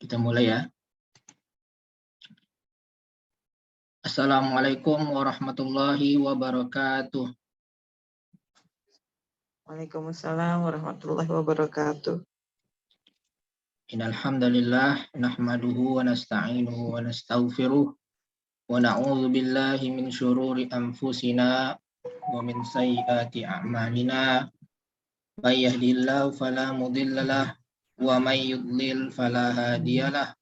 Kita mulai ya. Assalamualaikum warahmatullahi wabarakatuh. Waalaikumsalam warahmatullahi wabarakatuh. Innal hamdalillah nahmaduhu wa nasta'inuhu wa nastaghfiruh wa na'udzu billahi min syururi anfusina wa min sayyiati a'malina. May yahdihillahu fala mudhillalah wa may yudlil fala hadiyalah.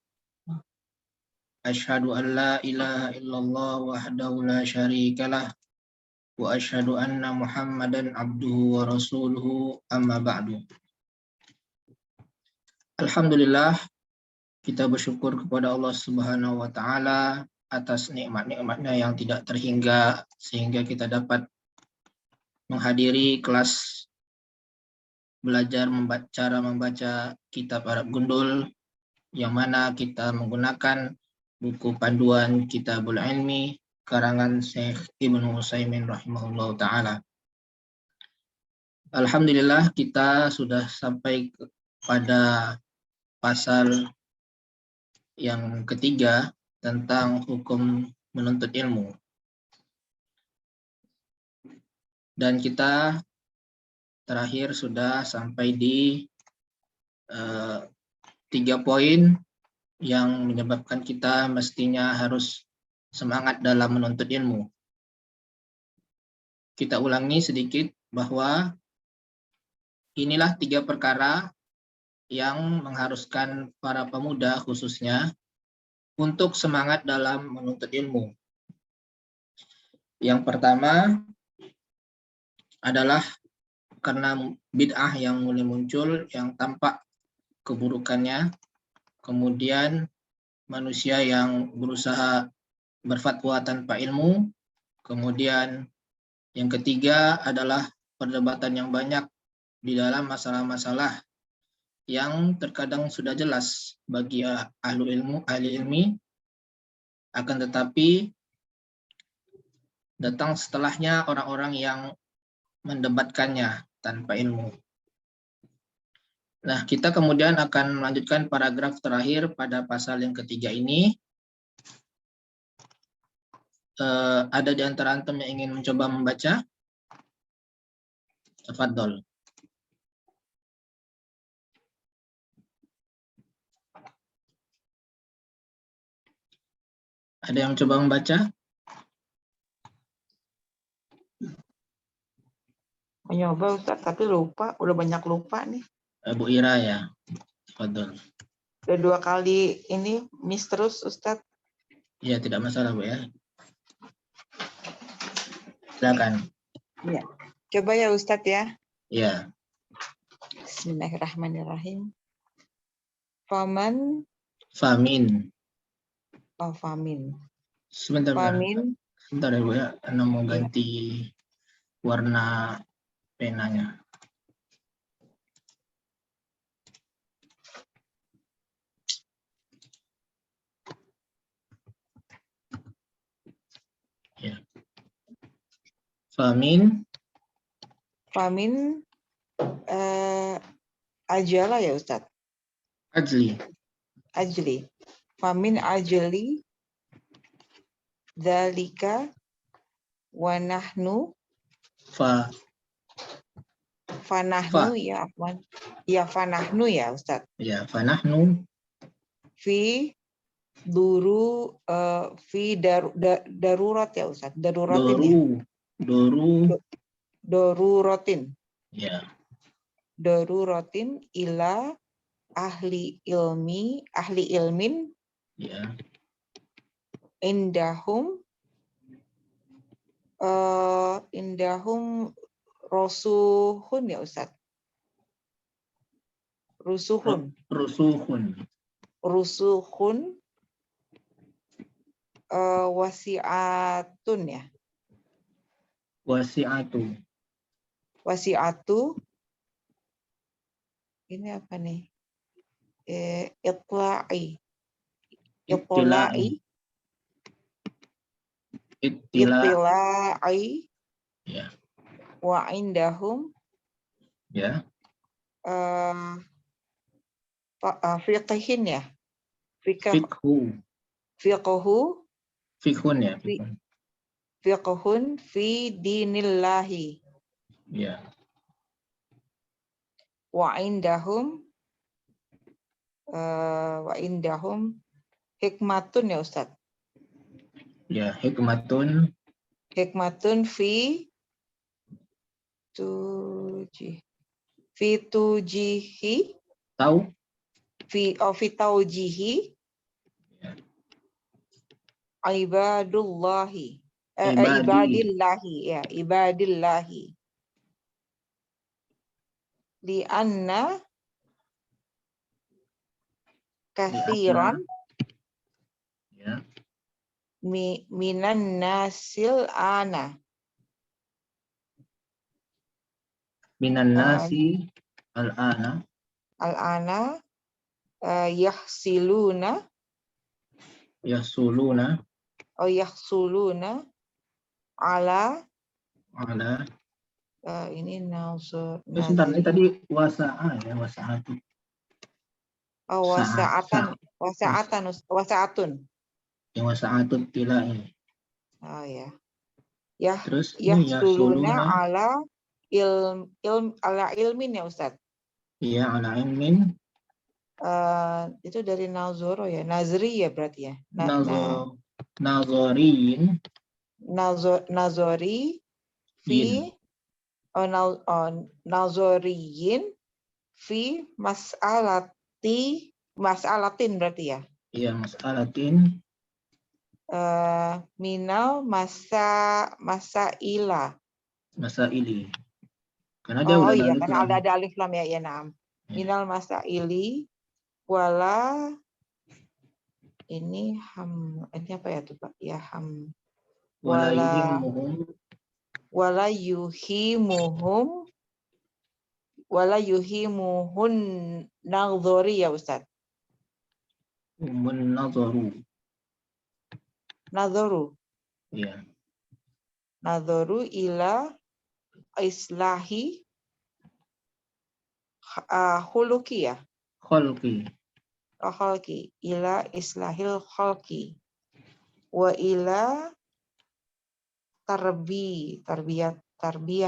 Asyhadu an la ilaha illallah wahdahu la syarikalah wa asyhadu anna Muhammadan abduhu wa rasuluhu amma ba'du. Alhamdulillah, kita bersyukur kepada Allah Subhanahu wa taala atas nikmat-nikmatnya yang tidak terhingga sehingga kita dapat menghadiri kelas belajar cara membaca kitab Arab Gundul yang mana kita menggunakan buku panduan Kitabul Ilmi karangan Syekh Ibnu Utsaimin rahimahullah taala. Alhamdulillah kita sudah sampai pada pasal yang ketiga tentang hukum menuntut ilmu. Dan kita terakhir sudah sampai di 3 poin yang menyebabkan kita mestinya harus semangat dalam menuntut ilmu. Kita ulangi sedikit bahwa inilah 3 perkara yang mengharuskan para pemuda khususnya untuk semangat dalam menuntut ilmu. Yang pertama adalah karena bid'ah yang mulai muncul yang tampak keburukannya, kemudian manusia yang berusaha berfatwa tanpa ilmu, kemudian yang ketiga adalah perdebatan yang banyak di dalam masalah-masalah yang terkadang sudah jelas bagi ahli ilmi, akan tetapi datang setelahnya orang-orang yang mendebatkannya tanpa ilmu. Nah, kita kemudian akan melanjutkan paragraf terakhir pada pasal yang ketiga ini. Ada di antara antum yang ingin mencoba membaca? Tafadhol. Ada yang coba membaca? Mencoba Ustaz, tapi lupa, udah banyak lupa nih. Bu Ira ya. Tafadhol. Udah 2 kali ini miss terus Ustaz. Ya, tidak masalah Bu ya. Silakan. Ya. Coba ya Ustaz ya. Ya. Bismillahirrahmanirrahim. Famin. Famin. Sebentar ya Bu ya. Anda mau ganti warna penanya. Ya. Famin Ajala ya Ustaz. Ajli. Famin ajli dzalika wa nahnu fanahnu ya Afwan. Ya fanahnu ya Ustaz. Ya, fanahnu Fi darurat ya Ustaz. Daruratin. Ya. Daruratin ila ahli ilmin Ya. indahum rusuhun ya Ustaz. Rusuhun wasi'atun ya. Wasi'atu ini apa nih? Itla'i. Ya. Wa indahum ya. Fiqhin ya. Fikhu. fiqhu Fikhun ya. fi Fikhun. fiqhun fi dinillahi Ya. wa indahum hikmatun ya Ustaz. Ya. Hikmatun. Hikmatun fi tujihi Tahu. fi taujihi Ya. ibadillahi Ibadi. ibadillahi li anna kathiran Ya. minan nasil ana Minan nasi al-ana. al-ana yahsiluna Yasuluna. yahsuluna ala Ala. ini Sebentar, ini nazri tadi wasa'a ya. Wasa'atu. wasaatun Yang wasa'atut tila ini. oh ya Terus ini yahsuluna yasuluna. ala ala ilmin ya Ustaz. Iya, ala ilmin. Itu dari nazoro ya, nazri ya berarti ya. Nazoriin. Nazori fi nazoriyin fi mas'alatin berarti ya. Iya, mas'alatin. Minal masaila. Masaili. Karena dia udah ada Iya, alif karena lam. ada alif lam ya, na'am. Ya. Minal masaili wala ini apa ya tuh Pak? Ya wala yuhimuhun nadhori ya Ustaz. Nazaru. Nadhoru. Ya. Nadhoru ila islahi huluki ya. Kholqi. Khalqi ila islahil khalqi wa ila tarbiyah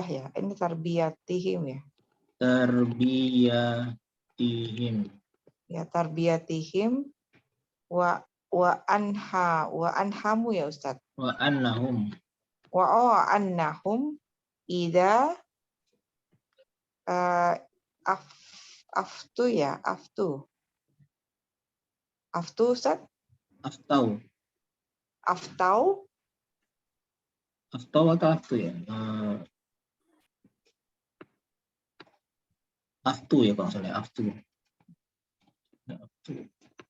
ya. Ini tarbiyatihim ya. Tarbiyatihim. Ya tarbiyatihim wa anhamu ya Ustaz. Wa annahum. Wa annahum idza aftu ya, aftu Ustaz. Aftau. Aftau Aftau atau aftu ya? Aftu ya Pak, soalnya aftu.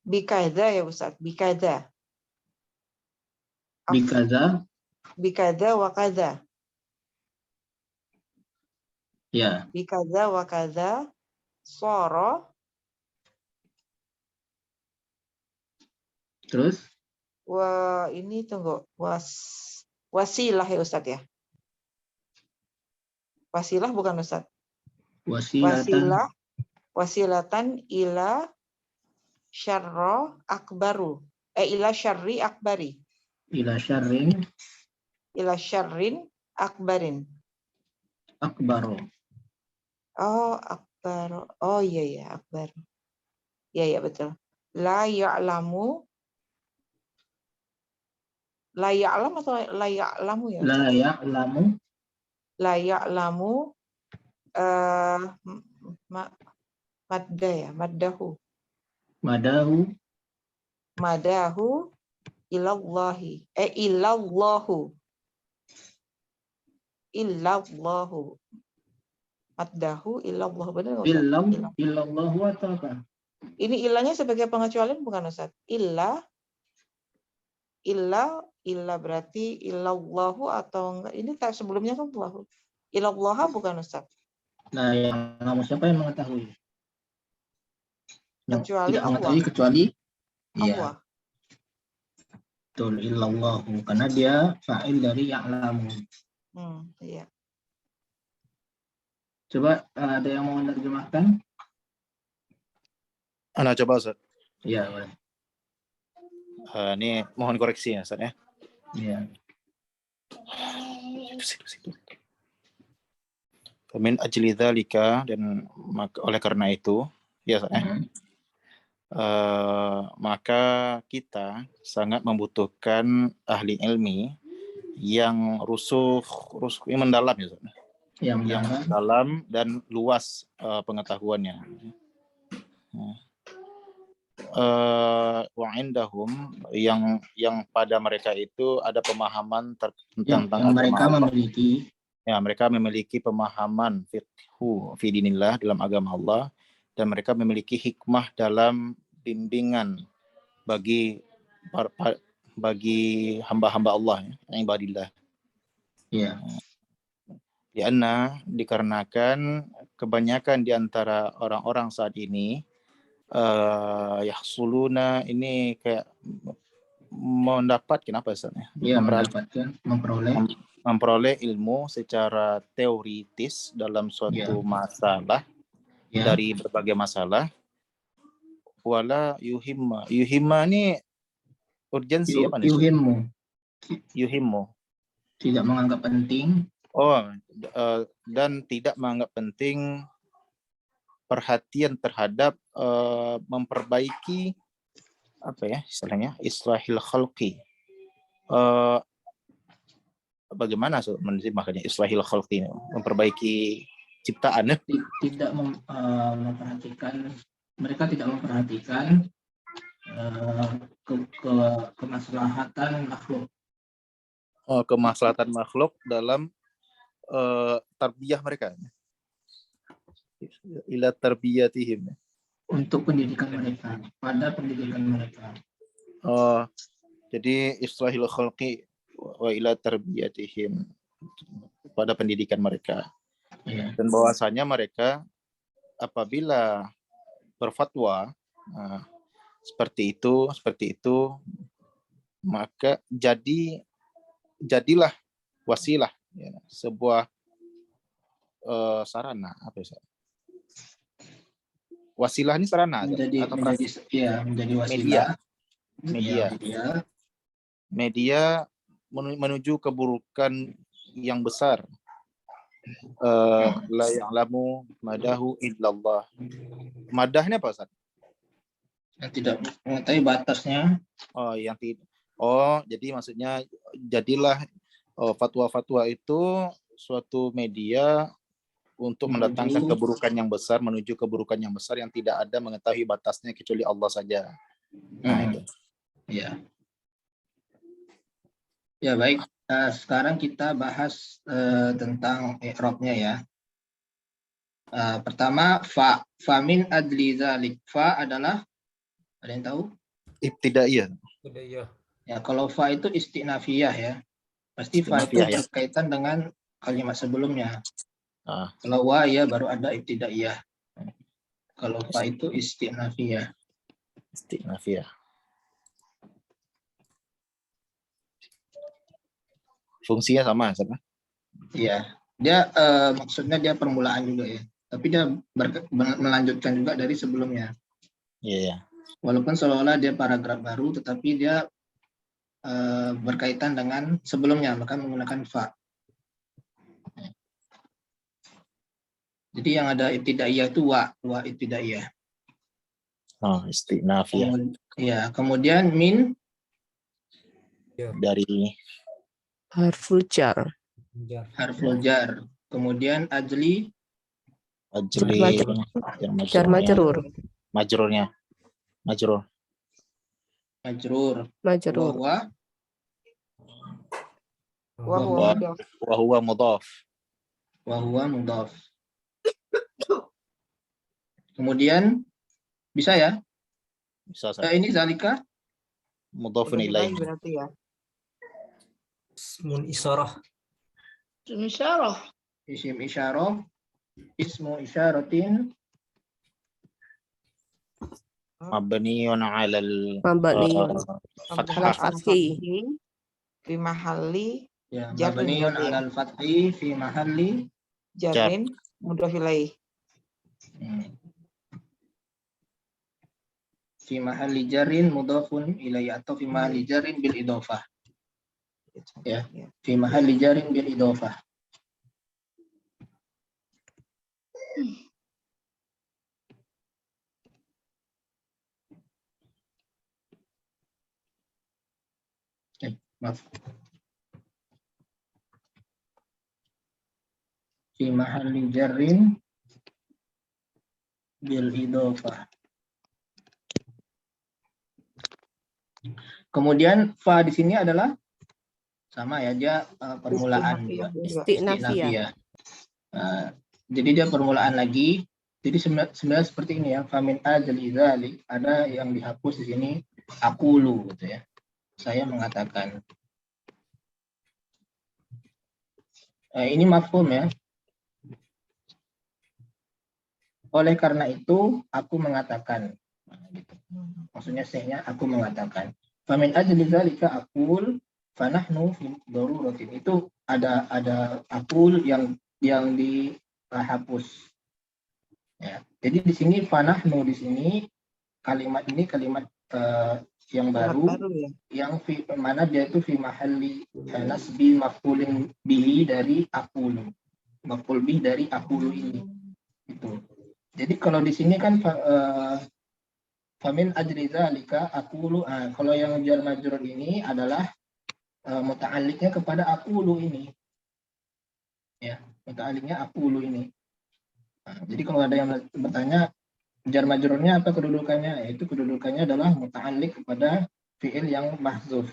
bikadza ya Ustaz, bikadza. Bikadza wa kadza. Ya. Bikadza wa kadza soro. Terus? Ini tunggu, wasilah ya Ustaz ya. Wasilah bukan Ustaz. Wasilatan ila syarro akbaru. Ila syarri akbari. Ila syarrin akbarin. akbaru. Oh, akbaru. Oh iya akbaru. Iya betul. La ya'lamu atau la ya'lamu ya Ustaz? La ya'lamu madda ya, maddahu. Madahu ilallahi. Illallahu. Maddahu illallah, benar nggak Ustaz? Illallahu atau apa? Ini ilahnya sebagai pengecualian bukan Ustaz? Illa berarti illallahu atau enggak? Ini tak sebelumnya kan Allahu. Illallah bukan Ustaz? Nah, yang nama siapa yang mengetahui? Yang Kecuali tidak Allah. mengetahui kecuali Allah. iya. Betul, illallahu, karena dia fa'il dari ya'lamu. Iya. Coba ada yang mau menerjemahkan? Ana coba Ustaz. Iya, boleh. Ini mohon koreksi ya Ustaz ya. Ya. Min ajli dzalika, dan oleh karena itu ya Ustaz ya. Maka kita sangat membutuhkan ahli ilmi yang yang mendalam ya Ustaz. Yang dalam dan luas pengetahuannya. Wa indahum, yang pada mereka itu ada pemahaman tentang yang mereka agama Allah. memiliki. Ya, mereka memiliki pemahaman fiqhu fi dinillah, dalam agama Allah, dan mereka memiliki hikmah dalam bimbingan bagi hamba-hamba Allah, yang ibadillah. Ya. Dikarenakan kebanyakan di antara orang-orang saat ini yahsuluna, ini kayak mendapat, kenapa Ustaz? Ya, memperoleh ilmu secara teoritis dalam suatu masalah, dari berbagai masalah. Wala yuhimma ini urgensi apa nih? Yuhimmu tidak menganggap penting. Dan tidak menganggap penting perhatian terhadap memperbaiki apa ya istilahnya, islahil khalqi. Bagaimana makanya islahil khalqi, memperbaiki ciptaan? Tidak memperhatikan, mereka tidak memperhatikan kemaslahatan makhluk. Kemaslahatan makhluk dalam tarbiyah mereka, ila tarbiyatihim, untuk pendidikan mereka, pada pendidikan mereka. Jadi islahil khalqi wa ila tarbiyatihim, pada pendidikan mereka. Dan bahwasanya mereka apabila berfatwa seperti itu, maka jadilah wasilah, ya, sebuah sarana, apa ya? Wasilah ini sarana menjadi wasilah, media menuju keburukan yang besar. La ya'lamu madahu illallah. Madahnya apa Ustaz? Yang tidak mengetahui batasnya. Jadi maksudnya jadilah fatwa-fatwa itu suatu media untuk mendatangkan keburukan yang besar, menuju keburukan yang besar yang tidak ada mengetahui batasnya kecuali Allah saja. Itu. Ya baik. Sekarang kita bahas tentang i'rabnya ya. Pertama, fa min adli dzalik. Fa adalah, ada yang tahu? Ibtidaiyah. Ya, kalau fa itu istinafiyah ya. Pasti fa itu berkaitan dengan kalimat sebelumnya. Kalau wa ya baru ada ibtidaiyah. Kalau fa itu istinafiyah. Fungsinya sama, siapa? Iya, dia maksudnya dia permulaan juga ya. Tapi dia melanjutkan juga dari sebelumnya. Iya. Walaupun seolah-olah dia paragraf baru, tetapi dia berkaitan dengan sebelumnya, maka menggunakan fa. Jadi yang ada ibtidaiyah itu wa ibtidaiyah. Istinafiyah. Kemudian min dari harful jar. Kemudian ajli jar majrur. Majrur. Wa huwa mudhaf. Kemudian bisa ya? Bisa. Ini zalika mudhafun ilaih. Berarti ya. Ismun isyarah. Isim isyarah. Ismu isyaratin. Mabniun 'alal fathi fi mahalli mabniun 'alal fathi fi mahalli jarrin mudhaf ilaih. fi mahalli jarrin mudhafun ilaihi atau fi mahalli jarrin bil idhofah. Ya. Fi mahalli jarrin bil idhofah. Maaf. Fi mahalli jarrin bil idhofah. Kemudian fa di sini adalah sama ya, dia permulaan juga. Istiqnafiyah. Jadi dia permulaan lagi. Jadi sebenarnya seperti ini ya, famin ajli dzalik, ada yang dihapus di sini aqulu gitu ya. Saya mengatakan. Ini mafhum ya. Oleh karena itu aku mengatakan. Gitu. Maksudnya saya aku mengatakan. Famin ajli dzalika aqul fanahnu fi daruratin. Itu ada aqul yang dihapus. Ya. Jadi di sini fanahnu di sini kalimat ini kalimat yang baru ya? yang mana dia itu fi mahalli nasbi maf'ulin bihi dari aqulu. Maf'ul bihi dari aqulu ini. Itu. Jadi kalau di sini kan famin ajri dzalika aqulu, kalau yang jar majrur ini adalah muta'alliqnya kepada aqulu ini. Ya, muta'alliqnya aqulu ini. Jadi kalau ada yang bertanya jar majrurnya apa kedudukannya? Yaitu kedudukannya adalah muta'alliq kepada fi'il yang mahdzuf.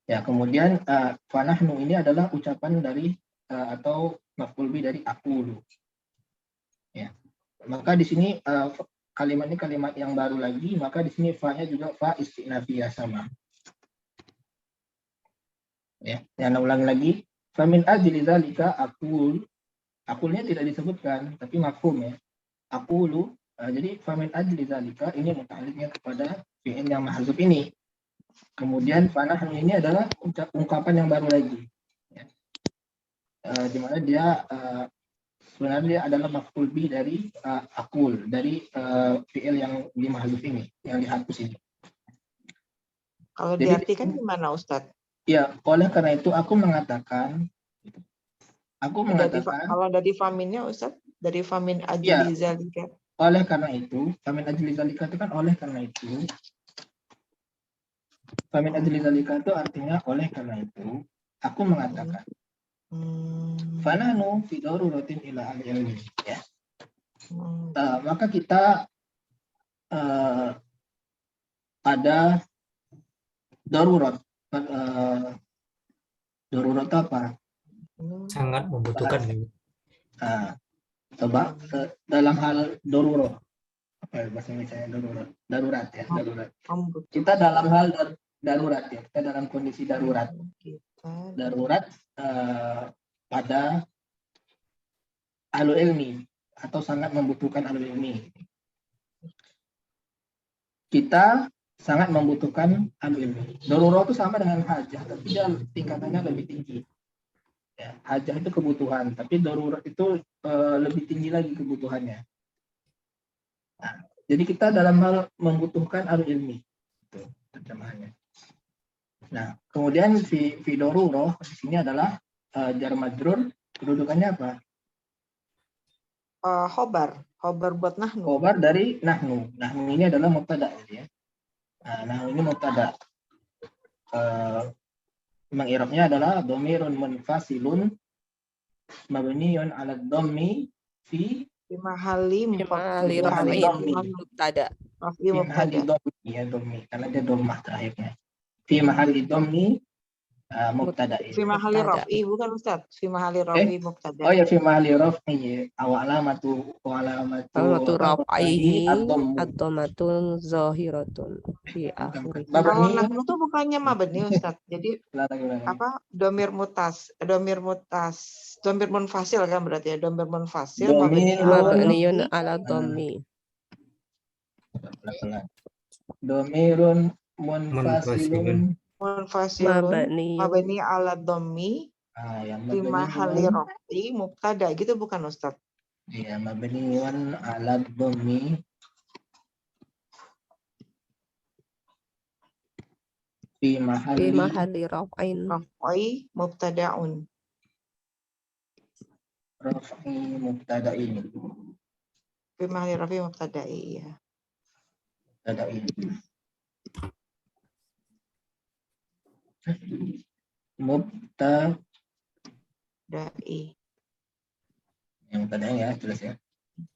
Ya, kemudian fanahnu ini adalah ucapan dari atau maf'ul bi dari aqulu. Ya. Maka di sini kalimat ini kalimat yang baru lagi, maka di sini fa-nya juga fa istinafiyah sama. Ya, yang ulang lagi, famin ajli dzalika aqul. Aqulnya tidak disebutkan, tapi mafhum ya. Aqulu, jadi famin ajli dzalika ini muta'alliqnya kepada fi'il yang mahdzuf ini. Kemudian fanahnu ini adalah ungkapan yang baru lagi. Ya. Di mana dia sebenarnya dia adalah maf'ul bi dari aqul, dari fi'il yang dimahdzuf ini, yang dihapus ini. Kalau Jadi, diartikan gimana Ustadz? Ya, oleh karena itu aku mengatakan Kalau dari faminnya Ustadz, dari famin ajli zalika. Oleh karena itu, famin ajli zalika itu kan oleh karena itu. Famin ajli zalika itu artinya oleh karena itu aku mengatakan. Fanahnu fi daruratin ila al-ilmi, ya. Maka kita ada darurat. Darurat apa? Sangat membutuhkan. Coba dalam hal darurat. Apa ya bahasa Indonesia darurat? Darurat ya, darurat. Kita dalam hal darurat ya, kita dalam kondisi darurat. Darurat pada ahlul ilmi atau sangat membutuhkan ahlul ilmi. Kita sangat membutuhkan ahlul ilmi. Darurat itu sama dengan hajah, tapi dia tingkatannya lebih tinggi. Ya, hajah itu kebutuhan, tapi darurat itu lebih tinggi lagi kebutuhannya. Nah, jadi kita dalam hal membutuhkan ahlul ilmi. Itu terjemahannya. Nah, kemudian fi darurah di sini adalah jar majrur, kedudukannya apa? Khobar buat nahnu. Khobar dari nahnu. Nahnu ini adalah mubtada ya. Nah, nahnu ini mubtada. Mengirabnya adalah dhamirun munfasilun mabniun 'ala dhammi fi mahalli raf'in mubtada. Fi mahalli dhammi ya dhammi karena dia dhammah terakhirnya. Fi mahalli dhammi mubtada. Fi mahalli raf'i bukan Ustaz? Fi mahalli raf'i mubtada. Oh ya fi mahalli raf'i alamatu raf'ihi ad-dhammatun zahiratun fi akhirih. Kalau nahnu tuh bukannya mabni Ustaz. Jadi apa? Domir munfasil kan berarti ya, domir munfasil mabniun ala dhammi. Domirun munfasilun mabni ala dhammi fi mahalli raf'i mubtada gitu bukan Ustaz? Iya, mabniun ala dhammi Fi Fi mahalli mahalli raf'in. raf'i mubtada'un. raf'i mubtada'in. Fi mahalli raf'i mubtada'i ya. Mubtada'in. Mubtada'in. Da'i. Yang mubtada'in ya, jelas ya.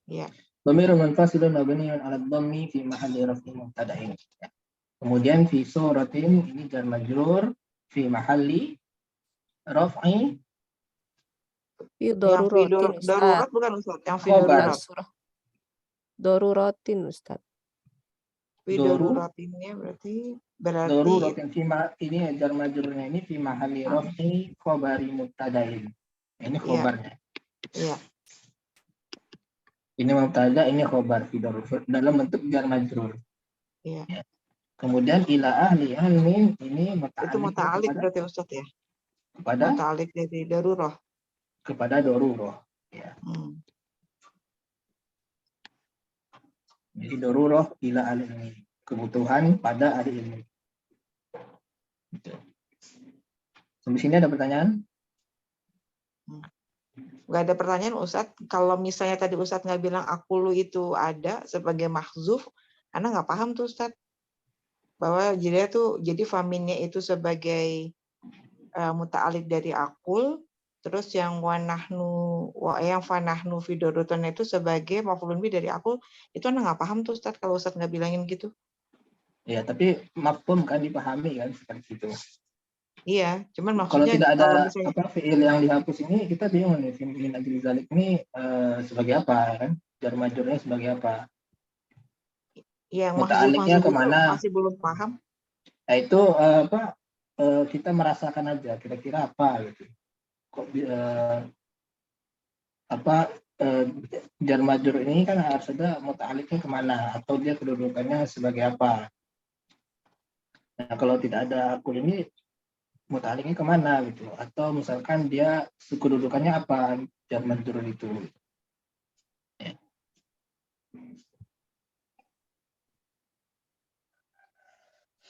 Ya. Dhamirun munfasilun mabniun 'ala dhammi fi mahalli raf'i mubtada'in. Ya. Kemudian fi suratin ini jar majrur fi mahalli raf'i Fi Yang fi daruratin Ustaz. darurat bukan Ustaz, yang fi Khobar. darurat. Surah daruratin Ustaz. Fi daruratinnya berarti daruratin fi ini jar majrurnya ini fi mahalli raf'i khabari mubtada'in. Ini khobarnya. Iya. Ini mubtada, ini khobar fi darurat dalam bentuk jar majrur. Iya. Ya. Kemudian ila ahli ilmin ini Itu muta'alik berarti Ustaz ya. kepada Muta'alik dari darurah. kepada darurah. Ya. Jadi darurah ila ahli ilmin, kebutuhan pada ahli ilmu. Gitu. Sampai sini ada pertanyaan? Nggak ada pertanyaan Ustadz. Kalau misalnya tadi Ustadz nggak bilang akulu itu ada sebagai mahzuf, Ana nggak paham tuh Ustadz. Bahwa jadi faminnya itu sebagai muta'alik dari akul, terus yang yang fanahnu fi daruratun itu sebagai maf'ulun bih dari akul, itu Ana nggak paham tuh Ustadz kalau Ustadz nggak bilangin gitu. Ya, tapi mafhum kan dipahami kan seperti itu. Iya, cuman Kalau maksudnya tidak ada misalnya, fiil yang dihapus ini, kita bingung nih, min ajli zalik ini sebagai apa kan? Jar majrurnya sebagai apa? yang Muta'aliknya mahzuf kemana? masih belum paham. Nah, itu kita merasakan aja kira-kira apa gitu. Kok jar majrur ini kan harus ada muta'aliknya kemana atau dia kedudukannya sebagai apa? Nah, kalau tidak ada akul ini muta'aliknya kemana gitu, atau misalkan dia kedudukannya apa jar majrur itu.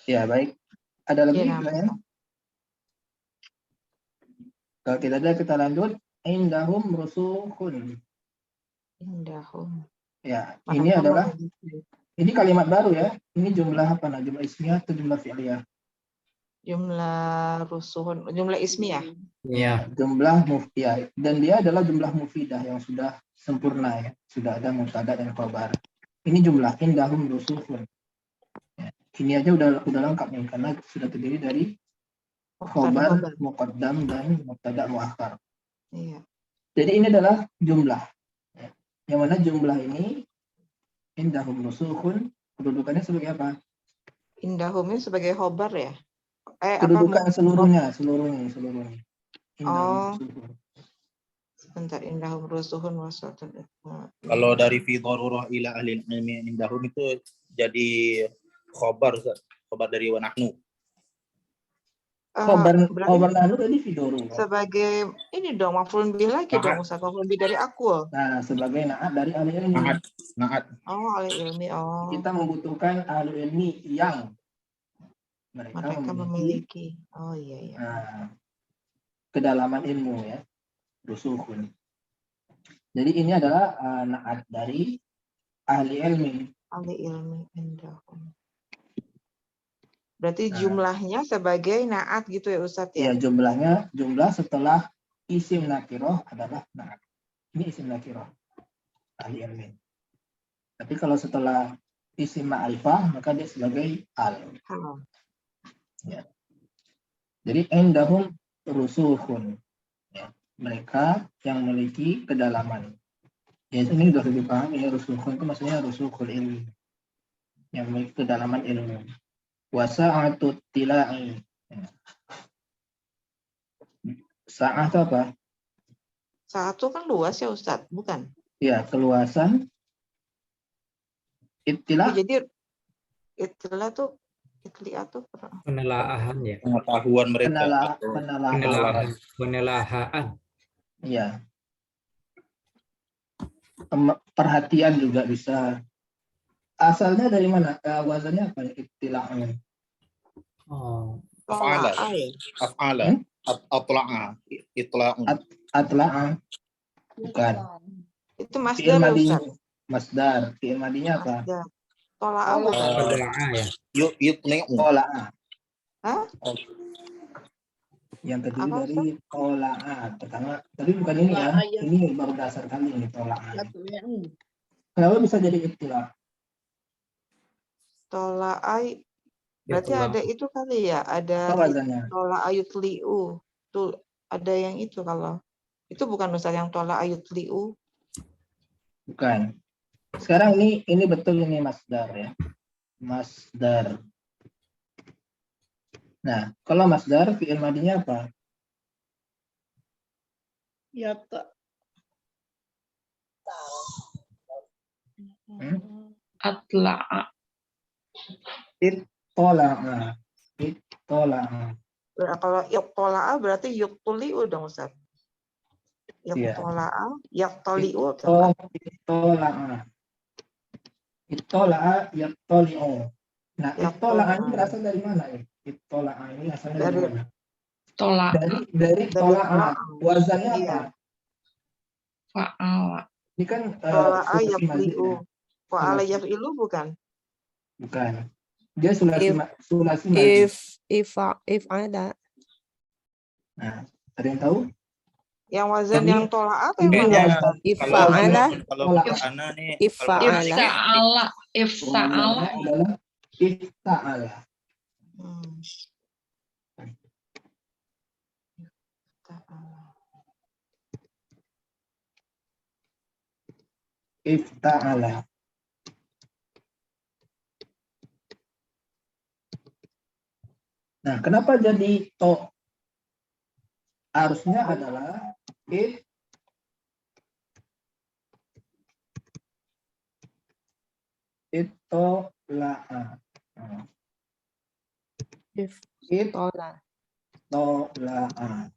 Ya baik, ada lagi pertanyaan? Kalau tidak ada kita lanjut. Indahum rusukhun. Indahum. Ya, ini adalah ini kalimat baru ya. Ini jumlah apa? Nah, jumlah ismiyah atau jumlah fi'liyah? Jumlah rusuhun, jumlah ismiyah. Iya. Jumlah mufiyah, dan dia adalah jumlah mufidah yang sudah sempurna ya, sudah ada mubtada dan khabar. Ini jumlah indahum rusuhun. Ya, ini aja udah lengkap nih karena sudah terdiri dari khabar, muqaddam dan mubtada muakhar. Iya. Jadi ini adalah jumlah. Ya. Yang mana jumlah ini indahum rusuhun kedudukannya sebagai apa? Indahumnya sebagai khabar ya? Kedudukan seluruhnya. Oh. Sebentar, indahum rusuhun wasatun. Kalau dari fi darurah ila ahli ilmi indahum itu jadi khobar dari wa nahnu. Khobar nahnu tadi fi darurah. Sebagai ini dong maf'ulun bih lagi dong, Ustaz. Maf'ulun bih dari akul. Nah, sebagai na'at dari ahli ilmi. Na'at. Oh, ahli ilmi. Oh. Kita membutuhkan ahli ilmi yang mereka memiliki. Oh iya. Nah, kedalaman ilmu ya, rusuhun. Jadi ini adalah na'at dari ahli ilmi. Ahli ilmi indahum. Berarti jumlahnya sebagai na'at gitu ya Ustadz ya? Iya, jumlah setelah isim nakiroh adalah na'at. Ini isim nakiroh, ahli ilmi. Tapi kalau setelah isim ma'rifah, maka dia sebagai al. Ya. Jadi indahum rusuhun. Ya. Mereka yang memiliki kedalaman. Ya, ini sudah lebih paham ya, rusuhun itu maksudnya rusuhul ilmi. Yang memiliki kedalaman ilmu. Wasa'atut tila'i. Ya. Sa'ah itu apa? Sa'ah itu kan luas ya Ustadz, bukan? Ya, keluasan. Ittilah. Jadi ittilah tuh penelaahan ya. Pengetahuan mereka. Penelaahan. Iya. Perhatian juga bisa. Asalnya dari mana? Wazannya apa? Ittila'un. Oh, Af'ala. Tola'a ya? Af'ala. Atla'a. Itla'un. Atla'a. Bukan. Itu Fi'il masdar ya madinya Ustaz? masdar. Fi'il madinya apa? Masdar. Tola'a bukan? Tola'a ya. Yutli'u. Tola'a. Hah? Yang terdiri Apa, dari tola'a. Pertama, tapi bukan ini ya. Ini baru dasar kali ini tola'a. Kenapa bisa jadi ibtila? Tola'a berarti Itulah. ada itu kali ya? Ada Apa wazannya? tola'a yutli'u. Tuh ada yang itu kalau. Itu bukan Ustaz yang tola'a yutli'u. Bukan. Sekarang ini betul ini masdar ya. Masdar. Nah, kalau masdar fi'il madinya apa? Ya tak. Atla'a. Ittola'a. Ittola'a. Kalau ittola'a berarti yutli'u dong Ustaz. Iya. Ittola'a, yattali'u. Ittola'a. Ittola'a yattoli'u. Nah, ittola'a ini berasal dari mana ya? Ittola'a ini asalnya dari mana? Tolak. Dari tola'a. Wazannya Iya. apa? Fa'ala. Ini kan Tola'a sulasi mazid yafli'u. ya. Fa'ala yaf'ilu bukan? Bukan. Dia sulasi mazid. If ada. Nah, ada yang tahu? Yang wazan Ini- yang tola'a atau yang Ini mana ya, Ustaz? Ifa ada. Kalau Qur'ana nih. Ifa kalau ada. Ifta'ala. Ifta'ala. Wazannya adalah ifta'ala. Hmm. Ta'ala. Ifta'ala. Nah, kenapa jadi to? Harusnya adalah ittola'a. Nah, If tola. ittola'a.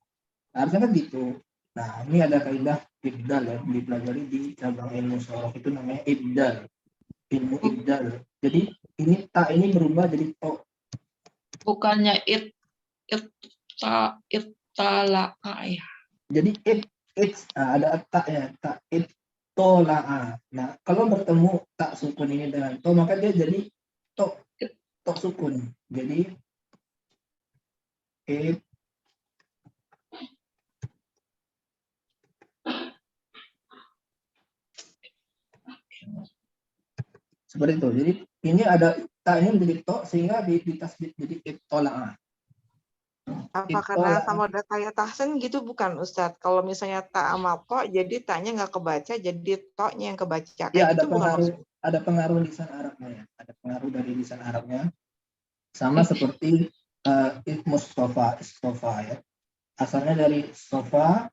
Harusnya kan gitu. Nah, ini ada kaidah ibdal ya, dipelajari di cabang ilmu sorof itu namanya ibdal. Ilmu ibdal. Jadi ini ta ini berubah jadi to. Bukannya ittala'a ya. Jadi ada ta ya, ta ittola'a. Nah, kalau bertemu tak sukun ini dengan to, maka dia jadi to sukun. Jadi seperti itu. Jadi ini ada ta ini menjadi to sehingga ditasbih jadi ittola'a. Apa karena sama ada kayak tahsin gitu bukan Ustadz? Kalau misalnya ta sama to, jadi ta-nya nggak kebaca, jadi to-nya yang kebaca. Kayak Ya, ada gitu bukan pengaruh, maksudnya? ada pengaruh lisan Arabnya ya. Ada pengaruh dari lisan Arabnya. Sama seperti Mustafa, istofa ya. Asalnya dari sofa,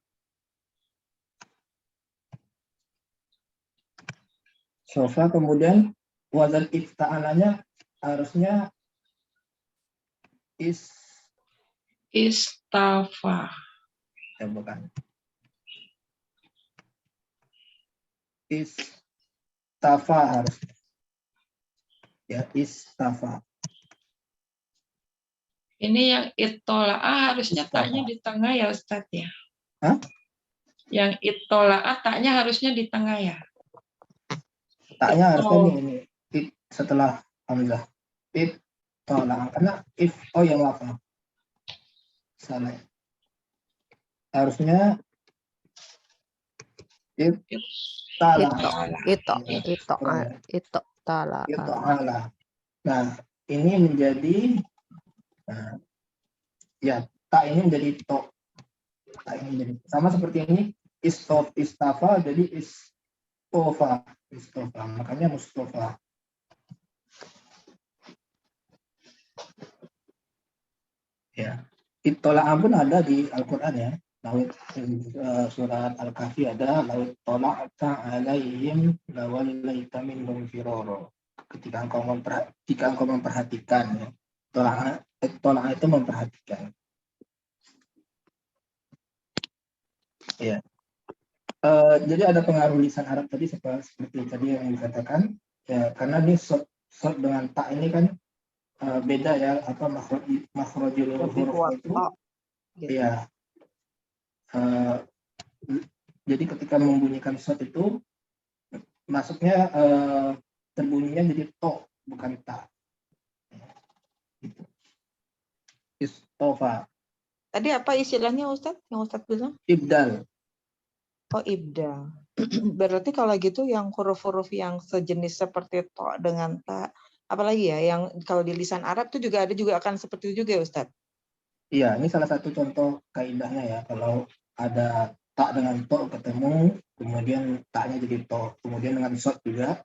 kemudian wazan ifta'alanya harusnya Istafa. ya bukan. Istafa harusnya. Ya, istafa. Ini yang ittola'a harusnya Istafa. taknya di tengah ya Ustadz ya. Hah? Yang ittola'a taknya harusnya di tengah ya. Taknya harusnya ini setelah hamzah. Ittola'a, karena yang lafaz. Salah. Harusnya Itu tala. itta'ala. Nah, ini menjadi ya, tak ini menjadi to. Tak ini menjadi sama seperti ini istafa jadi istofa. Makanya Mustafa. Ya. Ittola'a pun ada di Al-Qur'an ya. Laut surat Al-Kahfi ada laut tola'ta alaihim lawallaita minhum firara. Ketika engkau memperhatikan ya. Tola'a itu memperhatikan. Ya. Jadi ada pengaruh lisan Arab tadi seperti tadi yang dikatakan ya, karena ini short dengan tak ini kan beda ya, apa makhrajul Lebih huruf kuat itu. to. Gitu. Ya, jadi ketika membunyikan shot itu masuknya terbunyinya jadi to, bukan ta. Gitu. Istofa, Tadi apa istilahnya Ustadz? Yang Ustadz bilang? ibdal. Oh, ibdal. Berarti kalau gitu yang huruf-huruf yang sejenis seperti to dengan ta, apalagi ya yang kalau di lisan Arab itu juga ada juga akan seperti itu juga ya Ustadz? Iya, ini salah satu contoh kaidahnya ya. Kalau ada ta dengan to ketemu, kemudian ta-nya jadi to. Kemudian dengan shot juga,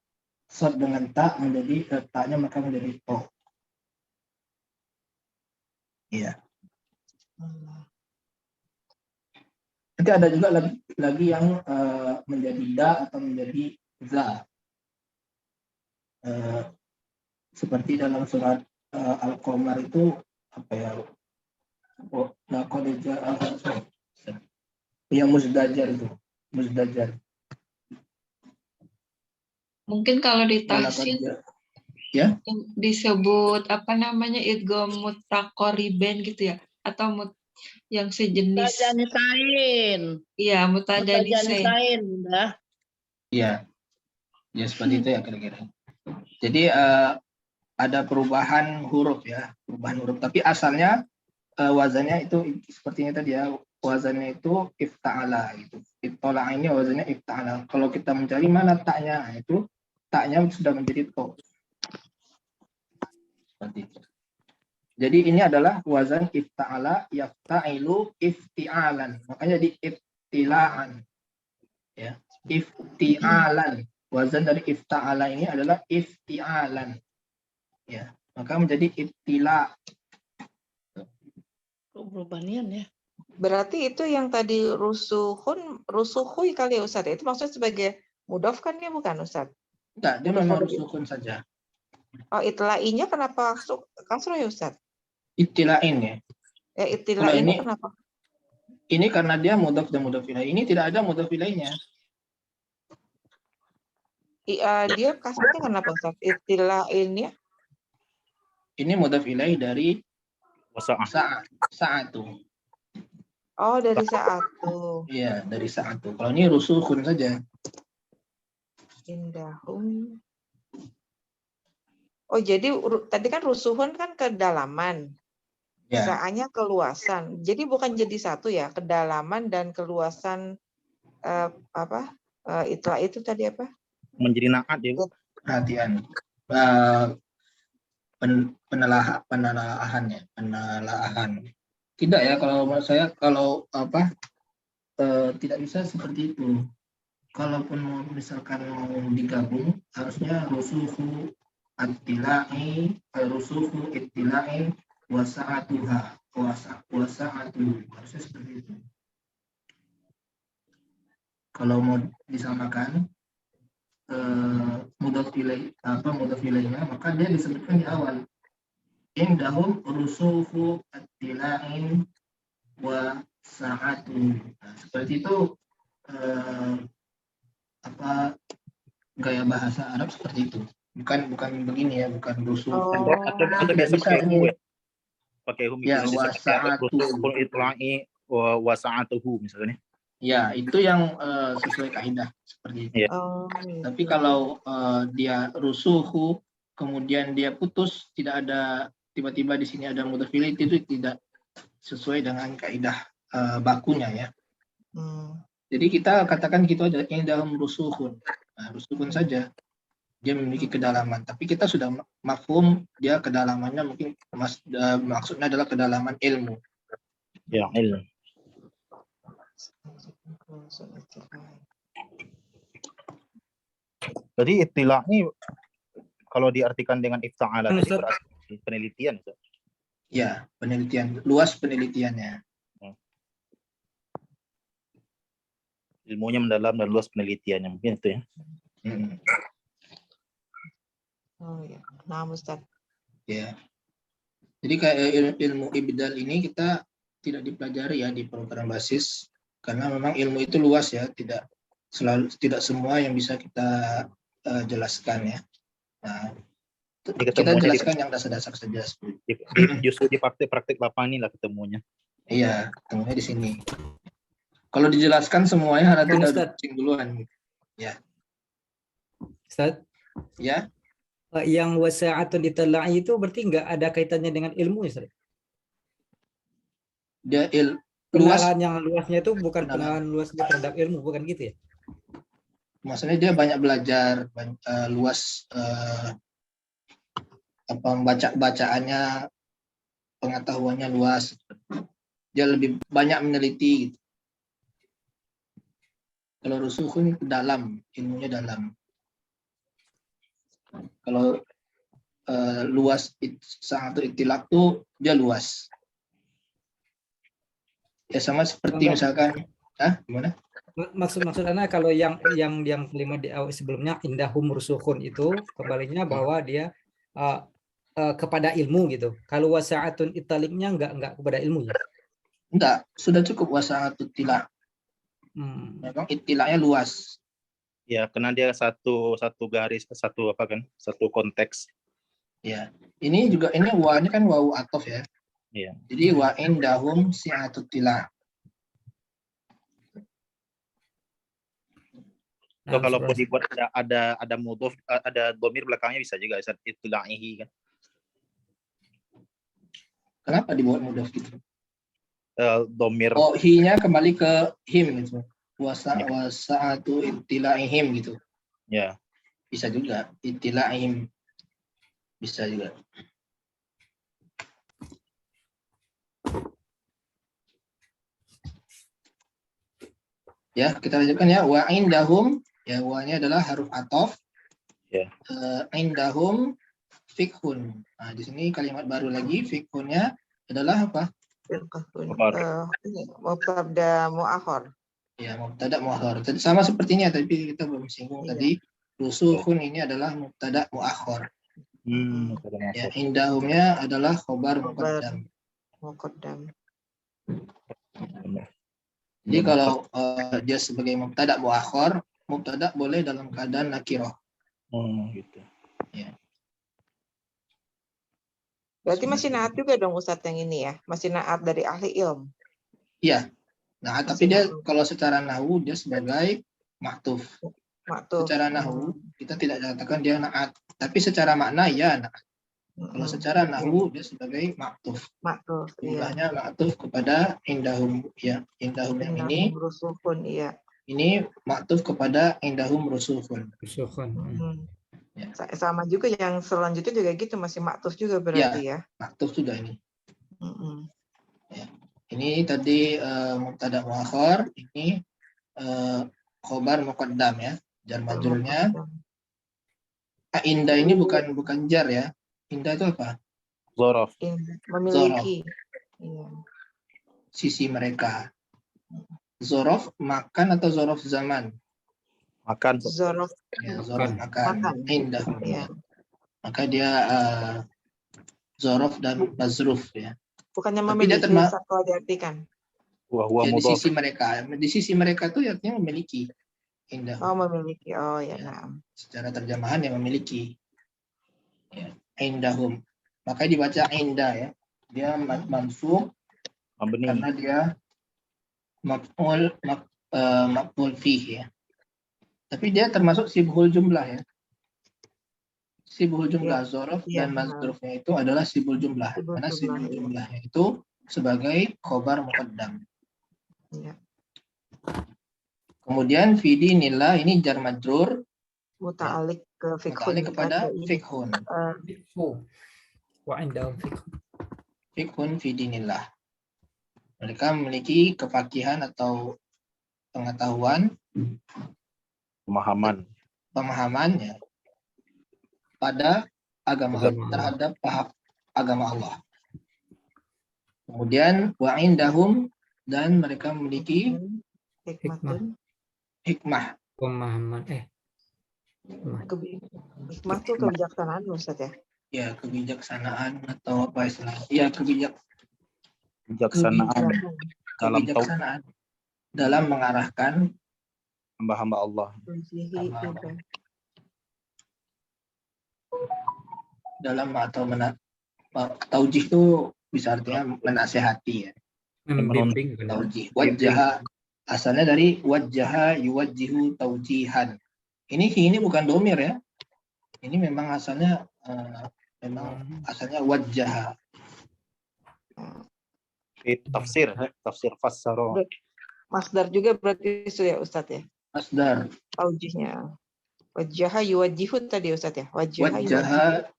shot dengan ta menjadi ta-nya maka menjadi to. Iya. Nanti ada juga lagi yang menjadi da atau menjadi za. Seperti dalam surat Al-Qamar itu apa ya? Yang musdajar itu, musdajar. Mungkin kalau di tahsin Ya, disebut apa namanya idgham mutaqaribain gitu ya, atau yang sejenis. Mutajanisain. Iya, mutajanisain. Mutajanisain, udah. iya. Ya seperti itu ya kira-kira. Jadi ada perubahan huruf ya, perubahan huruf. Tapi asalnya wazannya itu sepertinya tadi ya, wazannya itu ifta'ala gitu. Ifta'ala ini wazannya ifta'ala. Kalau kita mencari mana taknya, itu taknya sudah menjadi to. Seperti itu. Jadi ini adalah wazan ifta'ala yafta'ilu ifti'alan. Makanya di iftila'an. Ya, ifti'alan. Wazan dari ifta'ala ini adalah ifti'alan. Ya, maka menjadi iftila'. Perubahan ya. Berarti itu yang tadi rusuhui kali ya Ustadz. Itu maksudnya sebagai mudhof kan ya bukan Ustadz? Enggak, dia memang rusukun saja. Oh, itlainya kenapa kasroh ya Ustadz? Ibtila'in ya. Ya Kalau itlainya kenapa? Ini karena dia mudhof dan mudhof ilaih. Ini tidak ada mudhof ilaihnya. Dia kasrohnya kenapa Ustadz? Itlainya? Ini mudhof ilaih dari Wasa'ah. sa'atu. Oh, dari saat tuh. Iya, dari sa'atu. Kalau ini rusukun saja. Indahum. Oh, jadi tadi kan rusuhun kan kedalaman. Ya. Sa'anya keluasan. Jadi bukan jadi satu ya, kedalaman dan keluasan itla itu tadi apa? Menjadi naat ya, Bu. Perhatian. Penelaahan. Tidak ya, kalau menurut saya kalau tidak bisa seperti itu. Kalaupun misalkan mau digabung, harusnya rusuhu at-tila'i, rusuhu ittila'i wasa'atuha, wasa'atuhu. Harusnya seperti itu. Kalau mau disamakan mudhof ilaihnya, maka dia disebutkan di awal. Indahum rusuhu at-tila'in wa sa'atuhu. Nah, seperti itu gaya bahasa Arab seperti itu. Bukan begini ya, bukan rusuh. Atau Tidak biasa bisa pakai ini. hu ya. Pakai hu Ya, misalnya wasa'atuhu. itla'i wasa'atuhu misalnya. Ya, itu yang sesuai kaidah seperti itu. Ya. Tapi kalau dia rusuhu, kemudian dia putus, tidak ada tiba-tiba di sini ada mudhof ilaih, itu tidak sesuai dengan kaidah bakunya ya. Jadi kita katakan gitu aja, ini dalam rusuhun. Nah, rusuhun saja. Dia memiliki kedalaman. Tapi kita sudah mafhum dia kedalamannya mungkin maksudnya adalah kedalaman ilmu. Ya, ilmu. Jadi istilah ini kalau diartikan dengan ifta'ala tadi berarti penelitian. Ya, penelitian, luas penelitiannya. Ilmunya mendalam dan luas penelitiannya, mungkin itu ya. Oh ya, nah Ustaz. Ya. Jadi kayak ilmu ibdal ini kita tidak dipelajari ya di program basis karena memang ilmu itu luas ya, tidak semua yang bisa kita jelaskan ya. Nah, Ini kita ketemunya jelaskan yang dasar-dasar saja. justru di praktek lapangan inilah ketemunya. Iya, ketemunya di sini. Kalau dijelaskan semuanya nanti Kan, udah Ustaz. pusing duluan. Ustaz, Ya, yang wasa'atun ditala'i itu berarti nggak ada kaitannya dengan ilmu, Ustaz? dia luas, Penalahan yang luasnya itu bukan Penalahan. penalahan luasnya terhadap ilmu, bukan gitu ya? maksudnya dia banyak belajar, luas bacaannya, pengetahuannya luas. Dia lebih banyak meneliti. Gitu. Kalau rusuhun dalam, ilmunya dalam. Kalau luas sangat itilak tuh dia luas. Ya sama seperti misalkan, gimana? Maksud Anda kalau yang kelima di awal sebelumnya indahum rusuhun itu kembalinya bahwa dia kepada ilmu gitu. Kalau wasa'atun italiknya enggak kepada ilmunya. Enggak, sudah cukup sangat itilak. Memang itilaknya luas. Ya, karena dia satu garis, satu konteks. Ya, ini wa-nya kan wawu atof ya. Iya. Jadi wa indahum si'atut tilak. So, kalau mau dibuat ada mudhof, ada dhamir belakangnya bisa juga Ustaz, itla'ihi kan. Kenapa dibuat mudhof gitu? Dhamir. Oh, hi-nya kembali ke him gitu. Wasa'atu ittila'ihim gitu. Ya. Bisa juga ittila'ihim. Bisa juga. Ya, kita lanjutkan ya. Wa indahum, ya wa-nya adalah huruf ataf. Ya. Indahum fikhun. Nah, di sini kalimat baru lagi, fikhunnya adalah apa? Mubtada mu'akhar. Ya, mubtada mu'akhar. Sama sepertinya, tapi kita belum singgung tadi. Rusuhun ini adalah mubtada mu'akhar. Ya, indahumnya adalah khobar muqaddam. Jadi kalau dia sebagai mubtada muakhar, mubtada boleh dalam keadaan nakirah. Gitu. Ya. Berarti masih naat juga dong Ustadz yang ini ya, masih naat dari ahli ilm. Iya. Nah, tapi dia kalau secara nahwu dia sebagai maktuf. Secara nahwu kita tidak katakan dia naat, tapi secara makna ya naat. Kalau secara nahwu dia sebagai maktuf. Jumlahnya maktuf kepada indahum ya. Indahum yang ini rusuhun, iya. Ini maktuf kepada indahum rusuhun. Ya. Sama juga yang selanjutnya juga gitu, masih maktuf juga berarti ya. Maktuf sudah ini. Ya. Ini tadi mubtada muakhar, ini khobar muqaddam ya. Jar majrurnya. Indah ini bukan jar ya. Indah itu apa? Zorof. Memiliki. Iya. Sisi mereka. Zorof makan atau zorof zaman? Makan. Zorof. Ya, zorof makan. Indah. Ya. Maka dia zorof dan mazruf ya. Bukannya memiliki kalau diartikan. Ya, di sisi mereka. Di sisi mereka tuh artinya memiliki. Indah. Oh, memiliki. Oh ya, nah. Secara terjemahan yang memiliki. Ya. Indahum. Makanya dibaca indah ya. Dia mansub karena dia maf'ul fih ya. Tapi dia termasuk sibhul jumlah ya. Sibhul jumlah zorof dan mazrufnya itu adalah sibhul jumlah. Karena sibhul jumlahnya itu sebagai khobar muqaddam. Ya. Kemudian fidi nilai ini jar majrur muta'alliq ke fikhun. Muta'alliq kepada fikhun. Wa indahum fikhun. Fikhun fidi nilai. Mereka memiliki kefakihan atau pengetahuan, pemahaman ya, pada agama terhadap agama Allah. Kemudian wa indahum dan mereka memiliki hikmah. Pemahaman hikmah itu kebijaksanaan Ustaz ya? Ya, kebijaksanaan atau apa istilah? Ya, kebijaksanaan dalam mengarahkan hamba-hamba Allah. dalam atau taujih itu bisa artinya menasehati ya. Membimbing benar. Taujih. Wajjaha asalnya dari wajjaha yuwajjihu taujihan. Ini bukan domir ya. Ini memang asalnya asalnya wajjaha. Tafsir fassara. Masdar juga berarti itu ya Ustadz ya. Masdar. Taujihnya. Wajjaha yuwajjihu tadi Ustadz ya. Wajjaha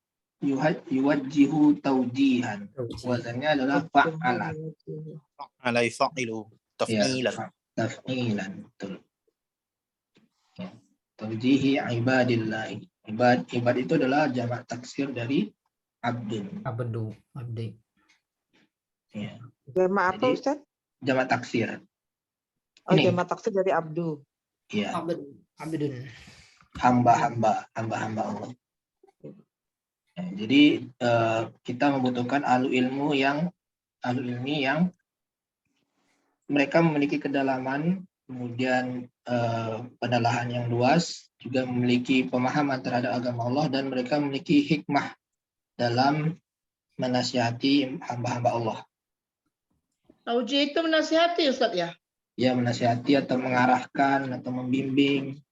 yuwajjihu taujihan. Wazannya adalah fa'ala. Ala yafa'ilu taf'ilan. Taf'ilan. Betul. Ya. Taujihi ibadillah. Ibad itu adalah jamak taksir dari abdun. Abdi. Ya. Jamak apa Jadi, Ustadz? Jamak taksir. Oh, Ini. jamak taksir dari abdu. Ya. Abdun. Hamba-hamba Allah. Ya, jadi kita membutuhkan ahlu ilmi yang mereka memiliki kedalaman, kemudian pendalahan yang luas, juga memiliki pemahaman terhadap agama Allah, dan mereka memiliki hikmah dalam menasihati hamba-hamba Allah. Taujih itu menasihati Ustaz ya? Ya, menasihati atau mengarahkan atau membimbing.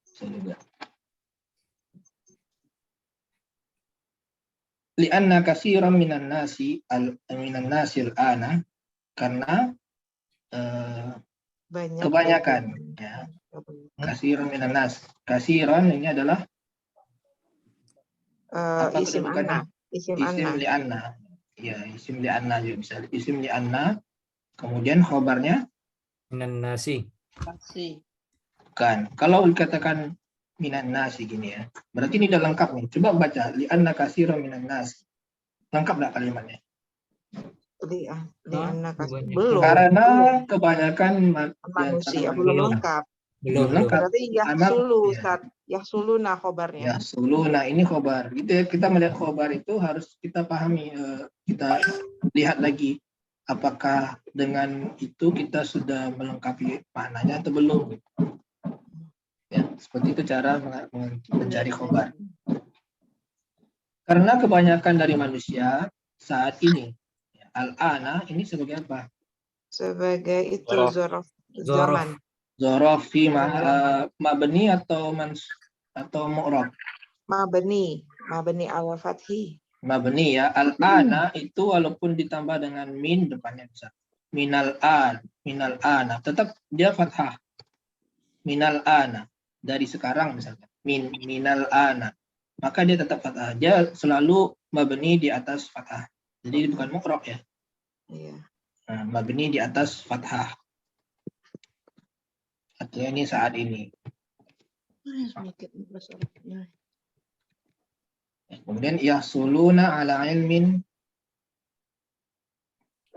Bisa juga. Lianna katsiran minan nasi al-ana, karena kebanyakan ya. Katsiran minan nas. Katsiran ini adalah Isim anna. Isim li'anna. Ya, isim li'anna juga bisa. Isim li'anna. Kemudian khobarnya Minan nasi. Kasih. bukan. Kalau dikatakan minan nasi gini ya, berarti ini udah lengkap nih. Coba baca li'anna katsiran minan nasi. Lengkap nggak kalimatnya? Belum. Karena kebanyakan Manusia belum lengkap. Belum lengkap. Berarti yahsulu Ustaz. Yahsuluna khobarnya. Nah ini khobar. Gitu ya, kita melihat khobar itu harus kita pahami, kita lihat lagi apakah dengan itu kita sudah melengkapi maknanya atau belum. Ya, seperti itu cara mencari khobar. Karena kebanyakan dari manusia saat ini, al-ana ini sebagai apa? Sebagai itu zorof Zorof. zaman. Zorof fi mabni atau mu'rab? Mabni ala fathi. Mabni ya. Al-ana itu walaupun ditambah dengan min depannya bisa. Minal ana. Tetap dia fathah. Minal ana. Dari sekarang misalnya. Minal ana. Maka dia tetap fathah. Dia selalu mabni di atas fathah. Jadi bukan mu'rab ya. Iya. Nah, mabni di atas fathah. Artinya ini saat ini. Kemudian yahsuluna ala ilmin,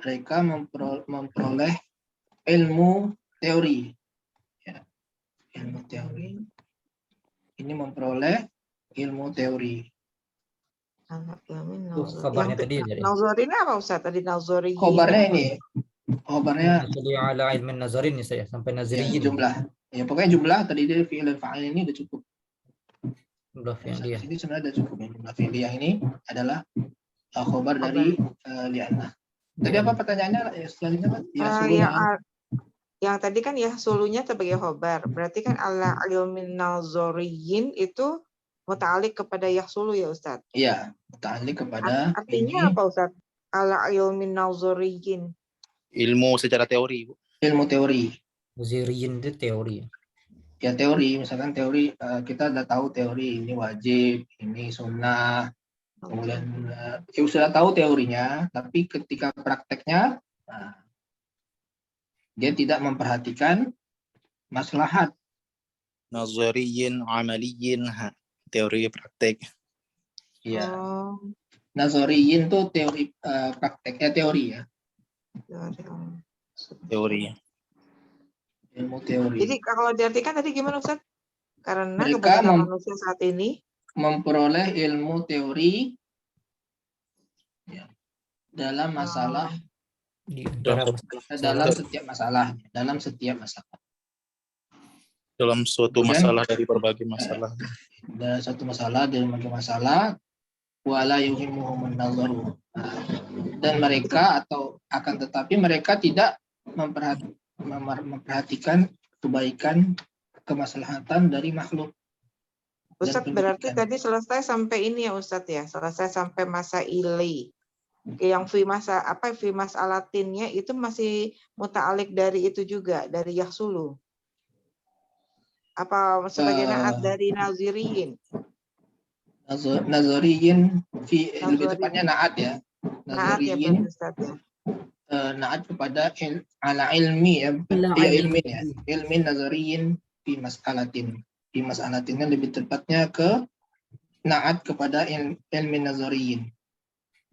mereka memperoleh ilmu teori. Ya. Ilmu teori. Ini memperoleh ilmu teori. Kabarnya tadi jadi. Nazari ini apa Ustaz? Tadi nazari. Khobarnya ini. Khobarnya Jadi ala ilmin nazarin nih saya sampai ya, nazariyin. jumlah. Ya pokoknya jumlah tadi dari fi'il dan fa'il ini udah cukup. Jumlah yang dia. Ini sebenarnya udah cukup. Jumlah fi'il yang ini adalah khobar dari li'anna. Tadi apa pertanyaannya? Selanjutnya yang tadi kan ya sulunya sebagai khobar. Berarti kan ala ilmin nazariyin itu muta'alik kepada yahsulu ya Ustaz? Iya, muta'alik kepada artinya apa Ustaz? Ala ilmin nazariyin. Ilmu secara teori, Bu. Ilmu teori. Nazariyin itu teori. Ya teori, misalkan teori kita udah tahu teori ini wajib, ini sunnah, kemudian sudah tahu teorinya, tapi ketika prakteknya dia tidak memperhatikan maslahat. Nazariyin, amaliyin, teori praktek. Iya. Nazariyin tuh teori prakteknya teori ya. Teori. Ilmu teori. Jadi kalau diartikan tadi gimana Ustaz? Karena mereka kebanyakan manusia saat ini memperoleh ilmu teori ya, dalam masalah dalam setiap masalah. Dalam suatu masalah dari berbagai masalah. Dalam satu masalah dari berbagai masalah, wala yuhimmuhumun nazaru. Dan mereka atau akan tetapi mereka tidak memperhatikan kebaikan, kemaslahatan dari makhluk. Ustadz berarti tadi selesai sampai ini ya Ustadz ya, selesai sampai masa ili. Yang fi mas'alatinnya itu masih muta'alik dari itu juga, dari yahsulu. Apa sebagai naat dari naziriyin? Nazariyin lebih Nazari. tepatnya naat ya. Naat ya Nazariyin Ustadz ya. naat kepada ala ilmi ya. Ya ilmin ya. Ilmin nazariyin fi mas'alatin. Fi mas'alatinnya lebih tepatnya ke naat kepada ilmi nazariyin.